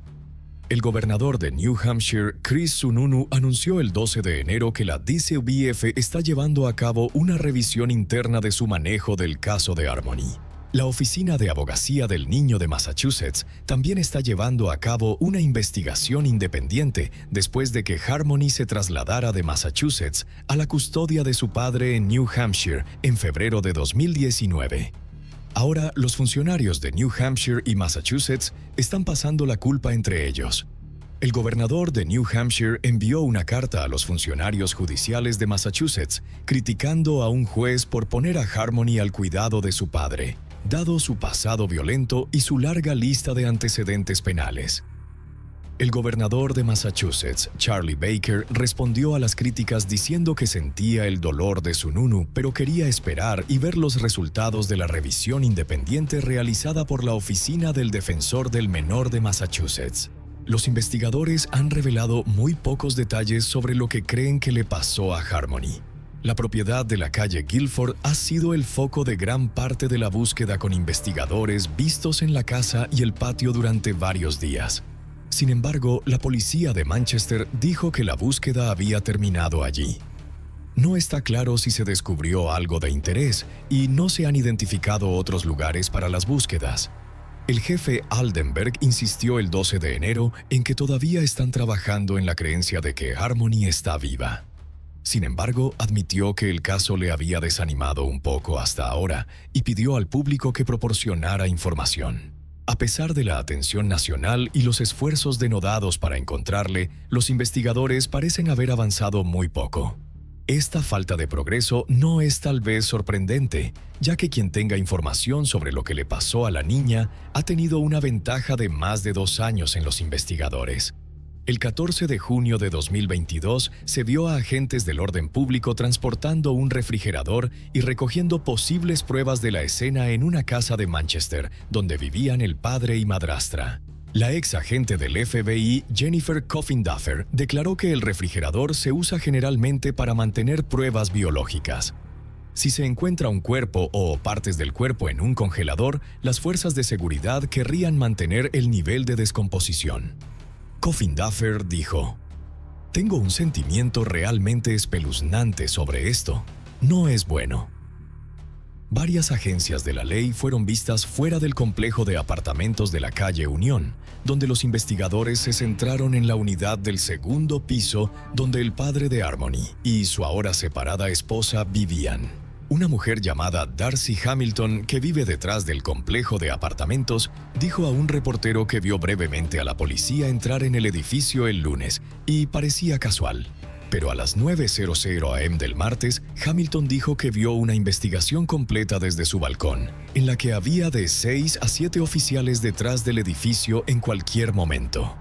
El gobernador de New Hampshire, Chris Sununu, anunció el 12 de enero que la DCYF está llevando a cabo una revisión interna de su manejo del caso de Harmony. La Oficina de Abogacía del Niño de Massachusetts también está llevando a cabo una investigación independiente después de que Harmony se trasladara de Massachusetts a la custodia de su padre en New Hampshire en febrero de 2019. Ahora, los funcionarios de New Hampshire y Massachusetts están pasando la culpa entre ellos. El gobernador de New Hampshire envió una carta a los funcionarios judiciales de Massachusetts criticando a un juez por poner a Harmony al cuidado de su padre, dado su pasado violento y su larga lista de antecedentes penales. El gobernador de Massachusetts, Charlie Baker, respondió a las críticas diciendo que sentía el dolor de Sununu, pero quería esperar y ver los resultados de la revisión independiente realizada por la Oficina del Defensor del Menor de Massachusetts. Los investigadores han revelado muy pocos detalles sobre lo que creen que le pasó a Harmony. La propiedad de la calle Guilford ha sido el foco de gran parte de la búsqueda, con investigadores vistos en la casa y el patio durante varios días. Sin embargo, la policía de Manchester dijo que la búsqueda había terminado allí. No está claro si se descubrió algo de interés y no se han identificado otros lugares para las búsquedas. El jefe Aldenberg insistió el 12 de enero en que todavía están trabajando en la creencia de que Harmony está viva. Sin embargo, admitió que el caso le había desanimado un poco hasta ahora y pidió al público que proporcionara información. A pesar de la atención nacional y los esfuerzos denodados para encontrarle, los investigadores parecen haber avanzado muy poco. Esta falta de progreso no es tal vez sorprendente, ya que quien tenga información sobre lo que le pasó a la niña ha tenido una ventaja de más de 2 años en los investigadores. El 14 de junio de 2022 se vio a agentes del orden público transportando un refrigerador y recogiendo posibles pruebas de la escena en una casa de Manchester, donde vivían el padre y madrastra. La ex agente del FBI, Jennifer Coffin Duffer, declaró que el refrigerador se usa generalmente para mantener pruebas biológicas. Si se encuentra un cuerpo o partes del cuerpo en un congelador, las fuerzas de seguridad querrían mantener el nivel de descomposición. Coffin Duffer dijo: «Tengo un sentimiento realmente espeluznante sobre esto. No es bueno». Varias agencias de la ley fueron vistas fuera del complejo de apartamentos de la calle Unión, donde los investigadores se centraron en la unidad del segundo piso donde el padre de Harmony y su ahora separada esposa vivían. Una mujer llamada Darcy Hamilton, que vive detrás del complejo de apartamentos, dijo a un reportero que vio brevemente a la policía entrar en el edificio el lunes y parecía casual. Pero a las 9:00 am del martes, Hamilton dijo que vio una investigación completa desde su balcón, en la que había de 6 a 7 oficiales detrás del edificio en cualquier momento.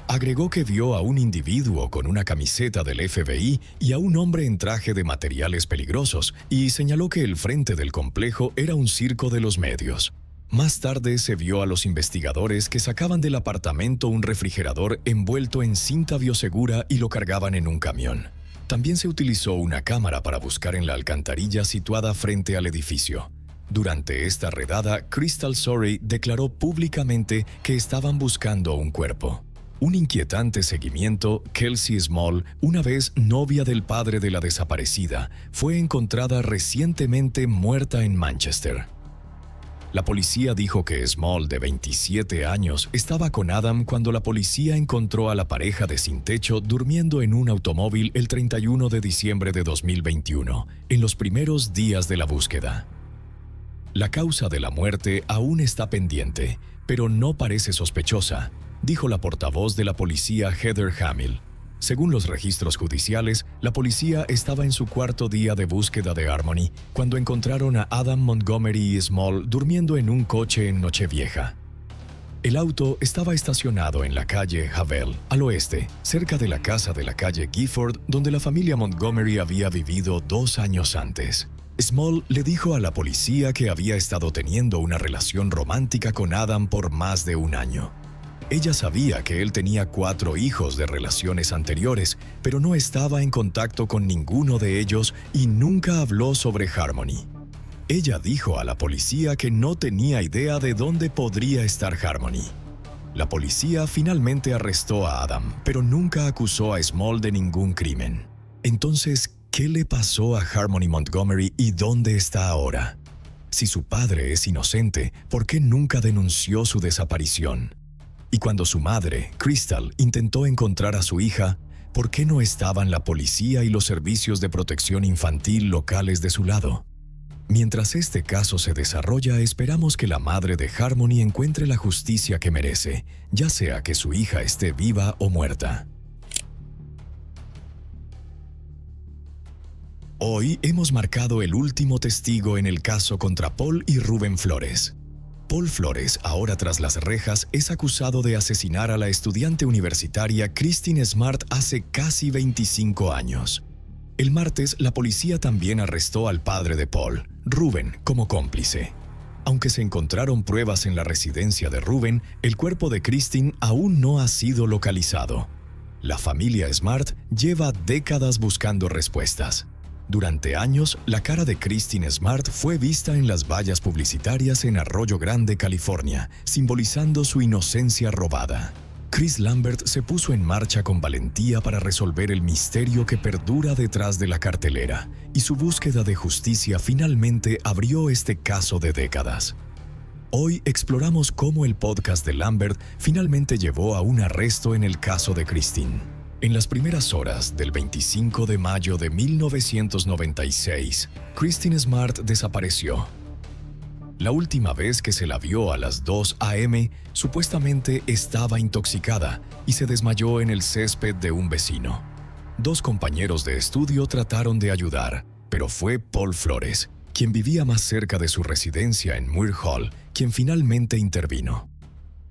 Agregó que vio a un individuo con una camiseta del FBI y a un hombre en traje de materiales peligrosos, y señaló que el frente del complejo era un circo de los medios. Más tarde se vio a los investigadores que sacaban del apartamento un refrigerador envuelto en cinta biosegura y lo cargaban en un camión. También se utilizó una cámara para buscar en la alcantarilla situada frente al edificio. Durante esta redada, Crystal Sorey declaró públicamente que estaban buscando un cuerpo. Un inquietante seguimiento, Kelsey Small, una vez novia del padre de la desaparecida, fue encontrada recientemente muerta en Manchester. La policía dijo que Small, de 27 años, estaba con Adam cuando la policía encontró a la pareja de sin techo durmiendo en un automóvil el 31 de diciembre de 2021, en los primeros días de la búsqueda. La causa de la muerte aún está pendiente, pero no parece sospechosa, dijo la portavoz de la policía Heather Hamill. Según los registros judiciales, la policía estaba en su cuarto día de búsqueda de Harmony cuando encontraron a Adam Montgomery y Small durmiendo en un coche en Nochevieja. El auto estaba estacionado en la calle Havel, al oeste, cerca de la casa de la calle Gifford, donde la familia Montgomery había vivido 2 años antes. Small le dijo a la policía que había estado teniendo una relación romántica con Adam por más de 1 año. Ella sabía que él tenía 4 hijos de relaciones anteriores, pero no estaba en contacto con ninguno de ellos y nunca habló sobre Harmony. Ella dijo a la policía que no tenía idea de dónde podría estar Harmony. La policía finalmente arrestó a Adam, pero nunca acusó a Small de ningún crimen. Entonces, ¿qué le pasó a Harmony Montgomery y dónde está ahora? Si su padre es inocente, ¿por qué nunca denunció su desaparición? Y cuando su madre, Crystal, intentó encontrar a su hija, ¿por qué no estaban la policía y los servicios de protección infantil locales de su lado? Mientras este caso se desarrolla, esperamos que la madre de Harmony encuentre la justicia que merece, ya sea que su hija esté viva o muerta. Hoy hemos marcado el último testigo en el caso contra Paul y Rubén Flores. Paul Flores, ahora tras las rejas, es acusado de asesinar a la estudiante universitaria Christine Smart hace casi 25 años. El martes, la policía también arrestó al padre de Paul, Rubén, como cómplice. Aunque se encontraron pruebas en la residencia de Rubén, el cuerpo de Christine aún no ha sido localizado. La familia Smart lleva décadas buscando respuestas. Durante años, la cara de Christine Smart fue vista en las vallas publicitarias en Arroyo Grande, California, simbolizando su inocencia robada. Chris Lambert se puso en marcha con valentía para resolver el misterio que perdura detrás de la cartelera, y su búsqueda de justicia finalmente abrió este caso de décadas. Hoy exploramos cómo el podcast de Lambert finalmente llevó a un arresto en el caso de Christine. En las primeras horas del 25 de mayo de 1996, Christine Smart desapareció. La última vez que se la vio a las 2 a.m., supuestamente estaba intoxicada y se desmayó en el césped de un vecino. 2 compañeros de estudio trataron de ayudar, pero fue Paul Flores, quien vivía más cerca de su residencia en Muir Hall, quien finalmente intervino.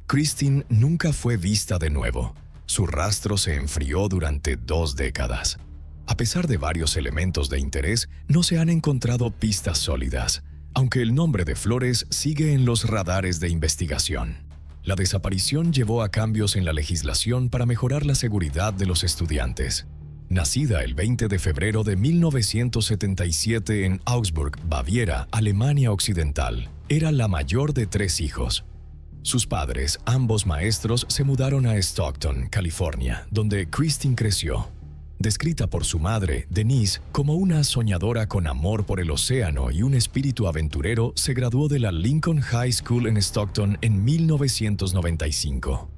Christine nunca fue vista de nuevo. Su rastro se enfrió durante 2 décadas. A pesar de varios elementos de interés, no se han encontrado pistas sólidas, aunque el nombre de Flores sigue en los radares de investigación. La desaparición llevó a cambios en la legislación para mejorar la seguridad de los estudiantes. Nacida el 20 de febrero de 1977 en Augsburg, Baviera, Alemania Occidental, era la mayor de 3 hijos. Sus padres, ambos maestros, se mudaron a Stockton, California, donde Christine creció. Descrita por su madre, Denise, como una soñadora con amor por el océano y un espíritu aventurero, se graduó de la Lincoln High School en Stockton en 1995.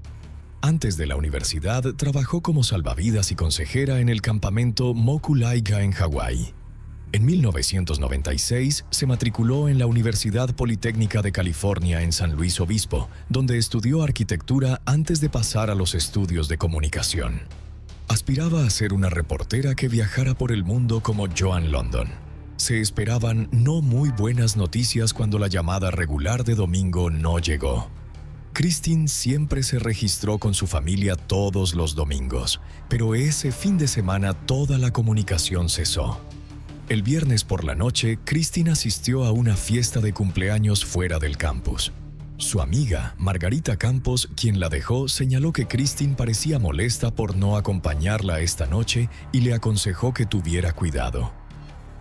Antes de la universidad, trabajó como salvavidas y consejera en el campamento Moku Laika en Hawái. En 1996 se matriculó en la Universidad Politécnica de California en San Luis Obispo, donde estudió arquitectura antes de pasar a los estudios de comunicación. Aspiraba a ser una reportera que viajara por el mundo como Joan London. Se esperaban no muy buenas noticias cuando la llamada regular de domingo no llegó. Christine siempre se registró con su familia todos los domingos, pero ese fin de semana toda la comunicación cesó. El viernes por la noche, Christine asistió a una fiesta de cumpleaños fuera del campus. Su amiga, Margarita Campos, quien la dejó, señaló que Christine parecía molesta por no acompañarla esta noche y le aconsejó que tuviera cuidado.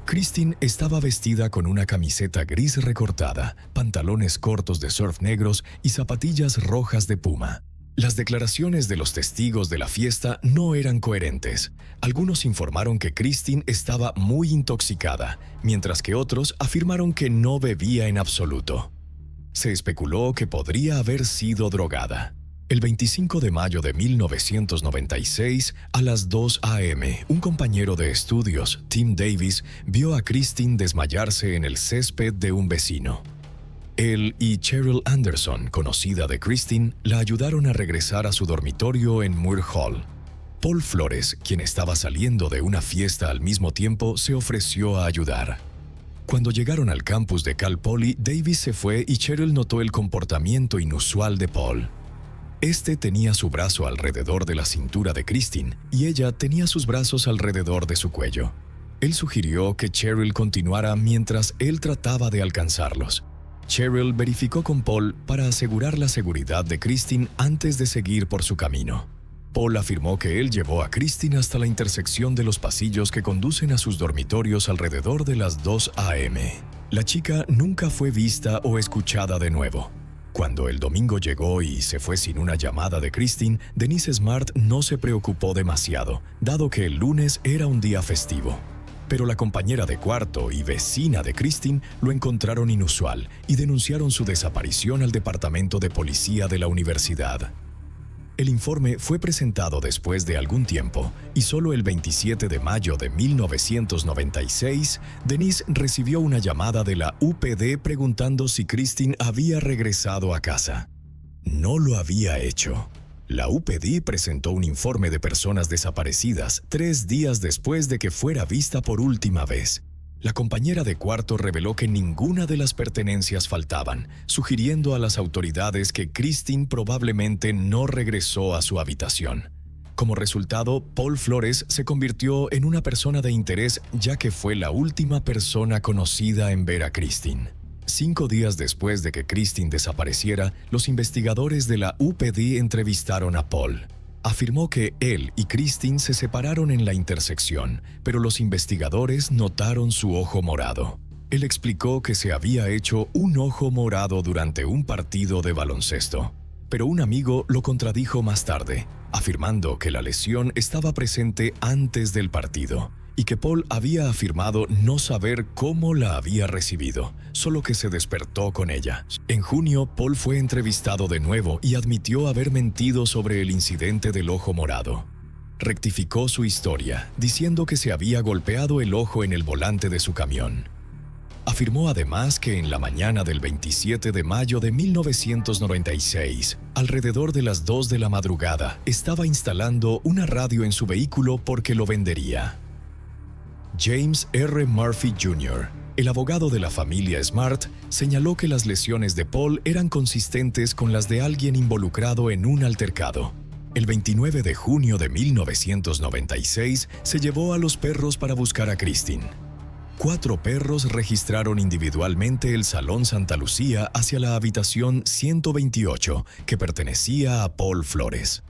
Christine estaba vestida con una camiseta gris recortada, pantalones cortos de surf negros y zapatillas rojas de puma. Las declaraciones de los testigos de la fiesta no eran coherentes. Algunos informaron que Christine estaba muy intoxicada, mientras que otros afirmaron que no bebía en absoluto. Se especuló que podría haber sido drogada. El 25 de mayo de 1996, a las 2 a.m., un compañero de estudios, Tim Davis, vio a Christine desmayarse en el césped de un vecino. Él y Cheryl Anderson, conocida de Christine, la ayudaron a regresar a su dormitorio en Muir Hall. Paul Flores, quien estaba saliendo de una fiesta al mismo tiempo, se ofreció a ayudar. Cuando llegaron al campus de Cal Poly, Davis se fue y Cheryl notó el comportamiento inusual de Paul. Este tenía su brazo alrededor de la cintura de Christine y ella tenía sus brazos alrededor de su cuello. Él sugirió que Cheryl continuara mientras él trataba de alcanzarlos. Cheryl verificó con Paul para asegurar la seguridad de Christine antes de seguir por su camino. Paul afirmó que él llevó a Christine hasta la intersección de los pasillos que conducen a sus dormitorios alrededor de las 2 a.m. La chica nunca fue vista o escuchada de nuevo. Cuando el domingo llegó y se fue sin una llamada de Christine, Denise Smart no se preocupó demasiado, dado que el lunes era un día festivo. Pero la compañera de cuarto y vecina de Christine lo encontraron inusual y denunciaron su desaparición al departamento de policía de la universidad. El informe fue presentado después de algún tiempo y solo el 27 de mayo de 1996, Denise recibió una llamada de la UPD preguntando si Christine había regresado a casa. No lo había hecho. La UPD presentó un informe de personas desaparecidas 3 días después de que fuera vista por última vez. La compañera de cuarto reveló que ninguna de las pertenencias faltaban, sugiriendo a las autoridades que Christine probablemente no regresó a su habitación. Como resultado, Paul Flores se convirtió en una persona de interés ya que fue la última persona conocida en ver a Christine. 5 días después de que Christine desapareciera, los investigadores de la UPD entrevistaron a Paul. Afirmó que él y Christine se separaron en la intersección, pero los investigadores notaron su ojo morado. Él explicó que se había hecho un ojo morado durante un partido de baloncesto, pero un amigo lo contradijo más tarde, afirmando que la lesión estaba presente antes del partido y que Paul había afirmado no saber cómo la había recibido, solo que se despertó con ella. En junio, Paul fue entrevistado de nuevo y admitió haber mentido sobre el incidente del ojo morado. Rectificó su historia, diciendo que se había golpeado el ojo en el volante de su camión. Afirmó además que en la mañana del 27 de mayo de 1996, alrededor de las 2 de la madrugada, estaba instalando una radio en su vehículo porque lo vendería. James R. Murphy Jr., el abogado de la familia Smart, señaló que las lesiones de Paul eran consistentes con las de alguien involucrado en un altercado. El 29 de junio de 1996 se llevó a los perros para buscar a Christine. 4 perros registraron individualmente el Salón Santa Lucía hacia la habitación 128, que pertenecía a Paul Flores.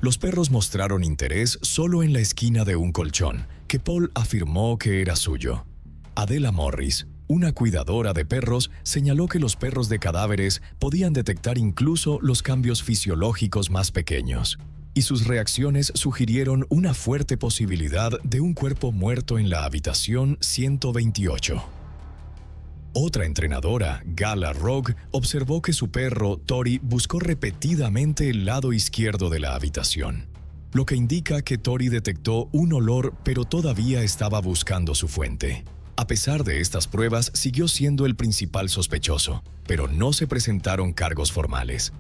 Los perros mostraron interés solo en la esquina de un colchón, que Paul afirmó que era suyo. Adela Morris, una cuidadora de perros, señaló que los perros de cadáveres podían detectar incluso los cambios fisiológicos más pequeños, y sus reacciones sugirieron una fuerte posibilidad de un cuerpo muerto en la habitación 128. Otra entrenadora, Gala Rogue, observó que su perro, Tori, buscó repetidamente el lado izquierdo de la habitación, lo que indica que Tori detectó un olor pero todavía estaba buscando su fuente. A pesar de estas pruebas, siguió siendo el principal sospechoso, pero no se presentaron cargos formales.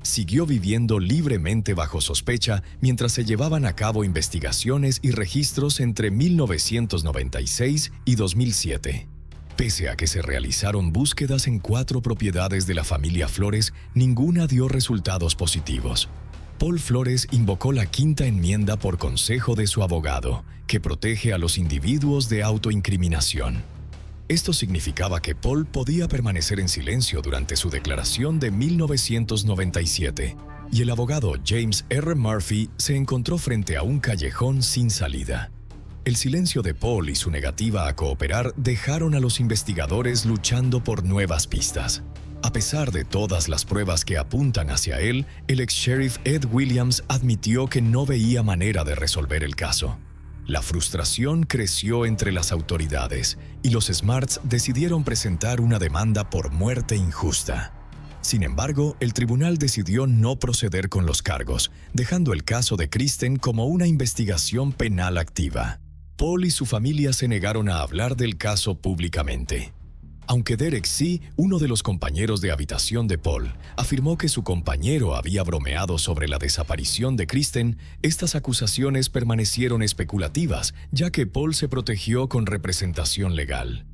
Siguió viviendo libremente bajo sospecha mientras se llevaban a cabo investigaciones y registros entre 1996 y 2007. Pese a que se realizaron búsquedas en 4 propiedades de la familia Flores, ninguna dio resultados positivos. Paul Flores invocó la 5ª enmienda por consejo de su abogado, que protege a los individuos de autoincriminación. Esto significaba que Paul podía permanecer en silencio durante su declaración de 1997, y el abogado James R. Murphy se encontró frente a un callejón sin salida. El silencio de Paul y su negativa a cooperar dejaron a los investigadores luchando por nuevas pistas. A pesar de todas las pruebas que apuntan hacia él, el ex-sheriff Ed Williams admitió que no veía manera de resolver el caso. La frustración creció entre las autoridades y los Smarts decidieron presentar una demanda por muerte injusta. Sin embargo, el tribunal decidió no proceder con los cargos, dejando el caso de Kristen como una investigación penal activa. Paul y su familia se negaron a hablar del caso públicamente. Aunque Derek C., uno de los compañeros de habitación de Paul, afirmó que su compañero había bromeado sobre la desaparición de Kristen, estas acusaciones permanecieron especulativas, ya que Paul se protegió con representación legal.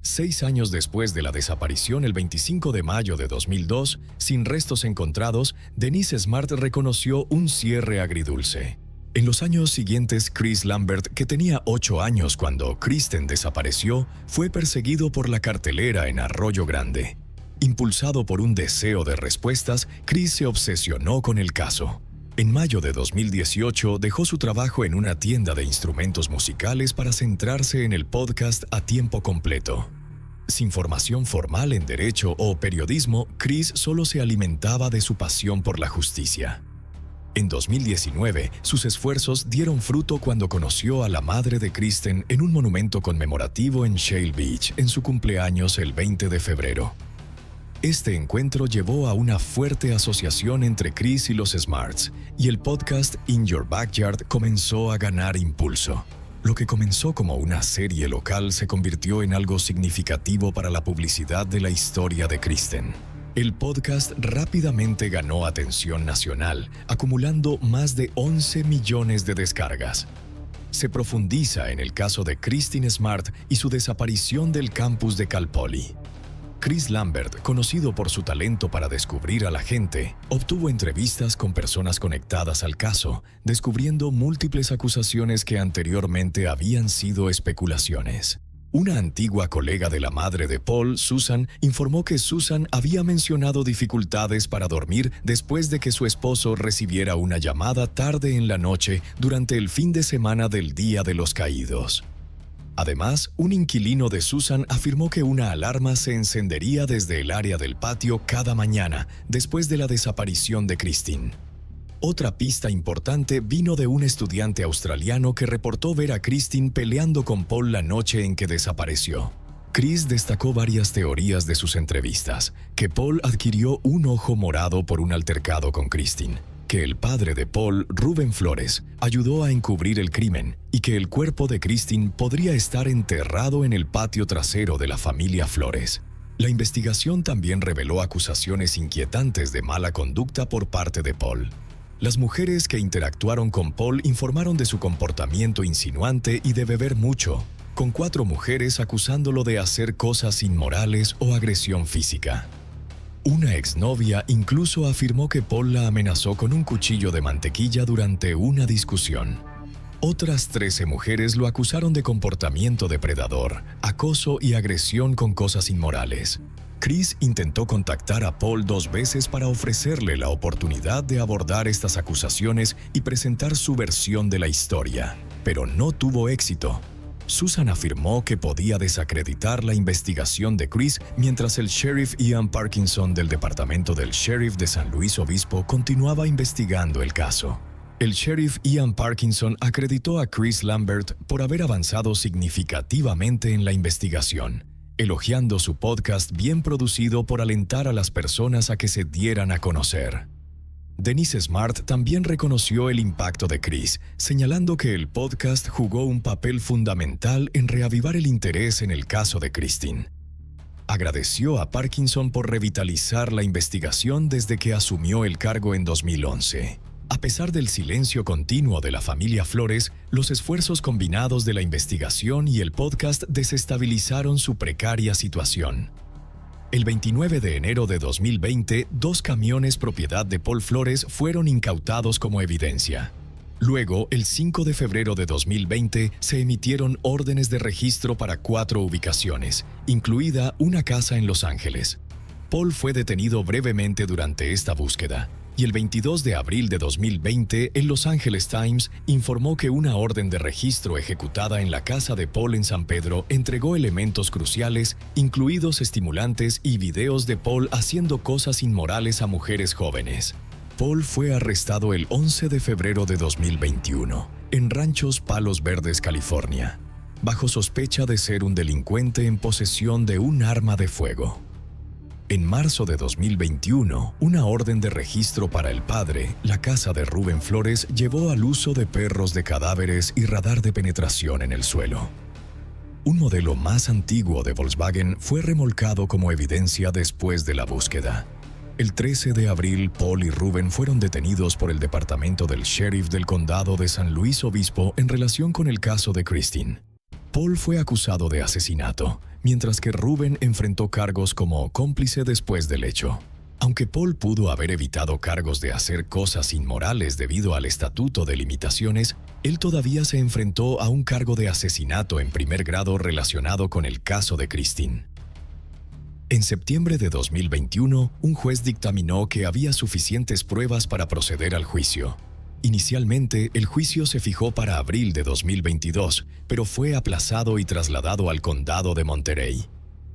6 años después de la desaparición, el 25 de mayo de 2002, sin restos encontrados, Denise Smart reconoció un cierre agridulce. En los años siguientes, Chris Lambert, que tenía 8 años cuando Kristen desapareció, fue perseguido por la cartelera en Arroyo Grande. Impulsado por un deseo de respuestas, Chris se obsesionó con el caso. En mayo de 2018 dejó su trabajo en una tienda de instrumentos musicales para centrarse en el podcast a tiempo completo. Sin formación formal en derecho o periodismo, Chris solo se alimentaba de su pasión por la justicia. En 2019, sus esfuerzos dieron fruto cuando conoció a la madre de Kristen en un monumento conmemorativo en Shale Beach en su cumpleaños el 20 de febrero. Este encuentro llevó a una fuerte asociación entre Chris y los Smarts, y el podcast In Your Backyard comenzó a ganar impulso. Lo que comenzó como una serie local se convirtió en algo significativo para la publicidad de la historia de Kristen. El podcast rápidamente ganó atención nacional, acumulando más de 11 millones de descargas. Se profundiza en el caso de Kristen Smart y su desaparición del campus de Cal Poly. Chris Lambert, conocido por su talento para descubrir a la gente, obtuvo entrevistas con personas conectadas al caso, descubriendo múltiples acusaciones que anteriormente habían sido especulaciones. Una antigua colega de la madre de Paul, Susan, informó que Susan había mencionado dificultades para dormir después de que su esposo recibiera una llamada tarde en la noche durante el fin de semana del Día de los Caídos. Además, un inquilino de Susan afirmó que una alarma se encendería desde el área del patio cada mañana después de la desaparición de Kristen. Otra pista importante vino de un estudiante australiano que reportó ver a Kristen peleando con Paul la noche en que desapareció. Chris destacó varias teorías de sus entrevistas: que Paul adquirió un ojo morado por un altercado con Kristen, que el padre de Paul, Rubén Flores, ayudó a encubrir el crimen y que el cuerpo de Kristen podría estar enterrado en el patio trasero de la familia Flores. La investigación también reveló acusaciones inquietantes de mala conducta por parte de Paul. Las mujeres que interactuaron con Paul informaron de su comportamiento insinuante y de beber mucho, con 4 mujeres acusándolo de hacer cosas inmorales o agresión física. Una exnovia incluso afirmó que Paul la amenazó con un cuchillo de mantequilla durante una discusión. Otras 13 mujeres lo acusaron de comportamiento depredador, acoso y agresión con cosas inmorales. Chris intentó contactar a Paul 2 veces para ofrecerle la oportunidad de abordar estas acusaciones y presentar su versión de la historia, pero no tuvo éxito. Susan afirmó que podía desacreditar la investigación de Chris mientras el sheriff Ian Parkinson del departamento del sheriff de San Luis Obispo continuaba investigando el caso. El sheriff Ian Parkinson acreditó a Chris Lambert por haber avanzado significativamente en la investigación, elogiando su podcast bien producido por alentar a las personas a que se dieran a conocer. Denise Smart también reconoció el impacto de Chris, señalando que el podcast jugó un papel fundamental en reavivar el interés en el caso de Kristen. Agradeció a Parkinson por revitalizar la investigación desde que asumió el cargo en 2011. A pesar del silencio continuo de la familia Flores, los esfuerzos combinados de la investigación y el podcast desestabilizaron su precaria situación. El 29 de enero de 2020, 2 camiones propiedad de Paul Flores fueron incautados como evidencia. Luego, el 5 de febrero de 2020, se emitieron órdenes de registro para 4 ubicaciones, incluida una casa en Los Ángeles. Paul fue detenido brevemente durante esta búsqueda, y el 22 de abril de 2020, el Los Angeles Times informó que una orden de registro ejecutada en la casa de Paul en San Pedro entregó elementos cruciales, incluidos estimulantes y videos de Paul haciendo cosas inmorales a mujeres jóvenes. Paul fue arrestado el 11 de febrero de 2021 en Ranchos Palos Verdes, California, bajo sospecha de ser un delincuente en posesión de un arma de fuego. En marzo de 2021, una orden de registro para el padre, la casa de Rubén Flores, llevó al uso de perros de cadáveres y radar de penetración en el suelo. Un modelo más antiguo de Volkswagen fue remolcado como evidencia después de la búsqueda. El 13 de abril, Paul y Rubén fueron detenidos por el departamento del sheriff del condado de San Luis Obispo en relación con el caso de Christine. Paul fue acusado de asesinato, mientras que Rubén enfrentó cargos como cómplice después del hecho. Aunque Paul pudo haber evitado cargos de hacer cosas inmorales debido al estatuto de limitaciones, él todavía se enfrentó a un cargo de asesinato en primer grado relacionado con el caso de Christine. En septiembre de 2021, un juez dictaminó que había suficientes pruebas para proceder al juicio. Inicialmente, el juicio se fijó para abril de 2022, pero fue aplazado y trasladado al condado de Monterey.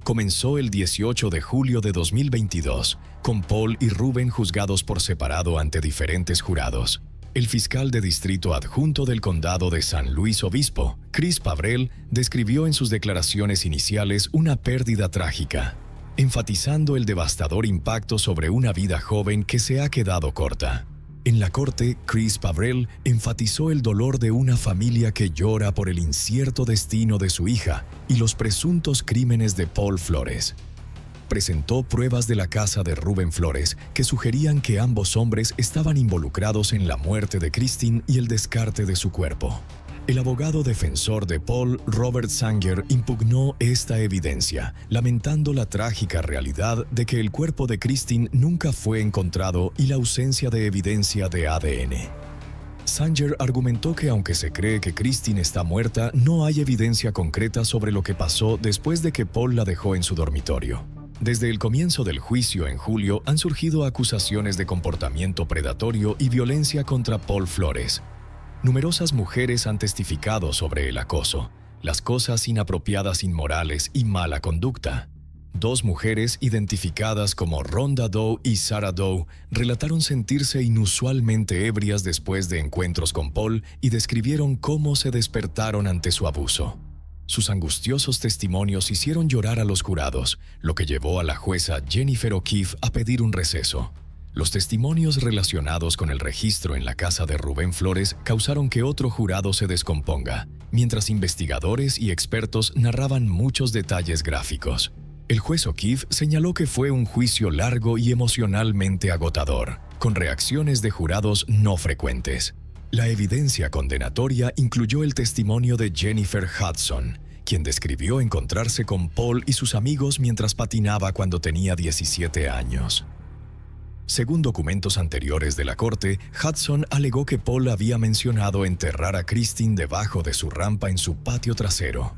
Comenzó el 18 de julio de 2022, con Paul y Rubén juzgados por separado ante diferentes jurados. El fiscal de distrito adjunto del condado de San Luis Obispo, Chris Pavrell, describió en sus declaraciones iniciales una pérdida trágica, enfatizando el devastador impacto sobre una vida joven que se ha quedado corta. En la corte, Chris Pavrell enfatizó el dolor de una familia que llora por el incierto destino de su hija y los presuntos crímenes de Paul Flores. Presentó pruebas de la casa de Rubén Flores que sugerían que ambos hombres estaban involucrados en la muerte de Christine y el descarte de su cuerpo. El abogado defensor de Paul, Robert Sanger, impugnó esta evidencia, lamentando la trágica realidad de que el cuerpo de Christine nunca fue encontrado y la ausencia de evidencia de ADN. Sanger argumentó que aunque se cree que Christine está muerta, no hay evidencia concreta sobre lo que pasó después de que Paul la dejó en su dormitorio. Desde el comienzo del juicio en julio han surgido acusaciones de comportamiento predatorio y violencia contra Paul Flores. Numerosas mujeres han testificado sobre el acoso, las cosas inapropiadas inmorales y mala conducta. 2 mujeres identificadas como Rhonda Doe y Sarah Doe relataron sentirse inusualmente ebrias después de encuentros con Paul y describieron cómo se despertaron ante su abuso. Sus angustiosos testimonios hicieron llorar a los jurados, lo que llevó a la jueza Jennifer O'Keefe a pedir un receso. Los testimonios relacionados con el registro en la casa de Rubén Flores causaron que otro jurado se descomponga, mientras investigadores y expertos narraban muchos detalles gráficos. El juez O'Keefe señaló que fue un juicio largo y emocionalmente agotador, con reacciones de jurados no frecuentes. La evidencia condenatoria incluyó el testimonio de Jennifer Hudson, quien describió encontrarse con Paul y sus amigos mientras patinaba cuando tenía 17 años. Según documentos anteriores de la corte, Hudson alegó que Paul había mencionado enterrar a Christine debajo de su rampa en su patio trasero.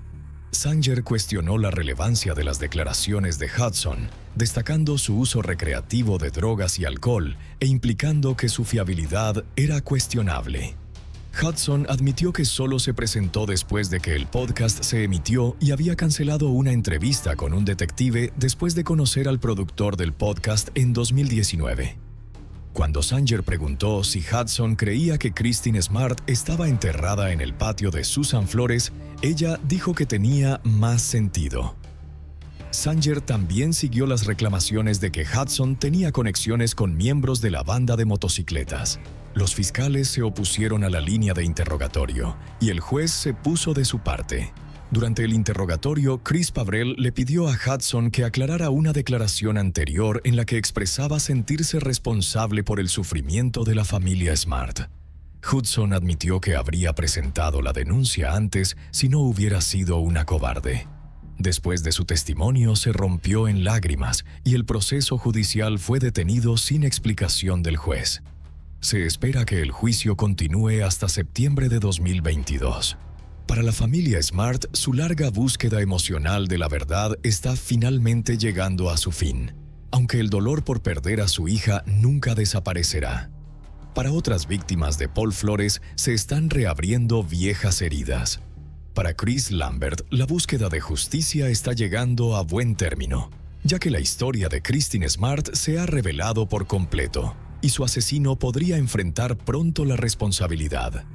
Sanger cuestionó la relevancia de las declaraciones de Hudson, destacando su uso recreativo de drogas y alcohol e implicando que su fiabilidad era cuestionable. Hudson admitió que solo se presentó después de que el podcast se emitió y había cancelado una entrevista con un detective después de conocer al productor del podcast en 2019. Cuando Sanger preguntó si Hudson creía que Christine Smart estaba enterrada en el patio de Susan Flores, ella dijo que tenía más sentido. Sanger también siguió las reclamaciones de que Hudson tenía conexiones con miembros de la banda de motocicletas. Los fiscales se opusieron a la línea de interrogatorio y el juez se puso de su parte. Durante el interrogatorio, Chris Pavrell le pidió a Hudson que aclarara una declaración anterior en la que expresaba sentirse responsable por el sufrimiento de la familia Smart. Hudson admitió que habría presentado la denuncia antes si no hubiera sido una cobarde. Después de su testimonio se rompió en lágrimas y el proceso judicial fue detenido sin explicación del juez. Se espera que el juicio continúe hasta septiembre de 2022. Para la familia Smart, su larga búsqueda emocional de la verdad está finalmente llegando a su fin, aunque el dolor por perder a su hija nunca desaparecerá. Para otras víctimas de Paul Flores se están reabriendo viejas heridas. Para Chris Lambert, la búsqueda de justicia está llegando a buen término, ya que la historia de Christine Smart se ha revelado por completo y su asesino podría enfrentar pronto la responsabilidad.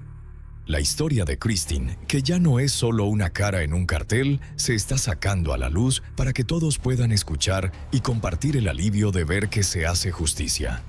La historia de Christine, que ya no es solo una cara en un cartel, se está sacando a la luz para que todos puedan escuchar y compartir el alivio de ver que se hace justicia.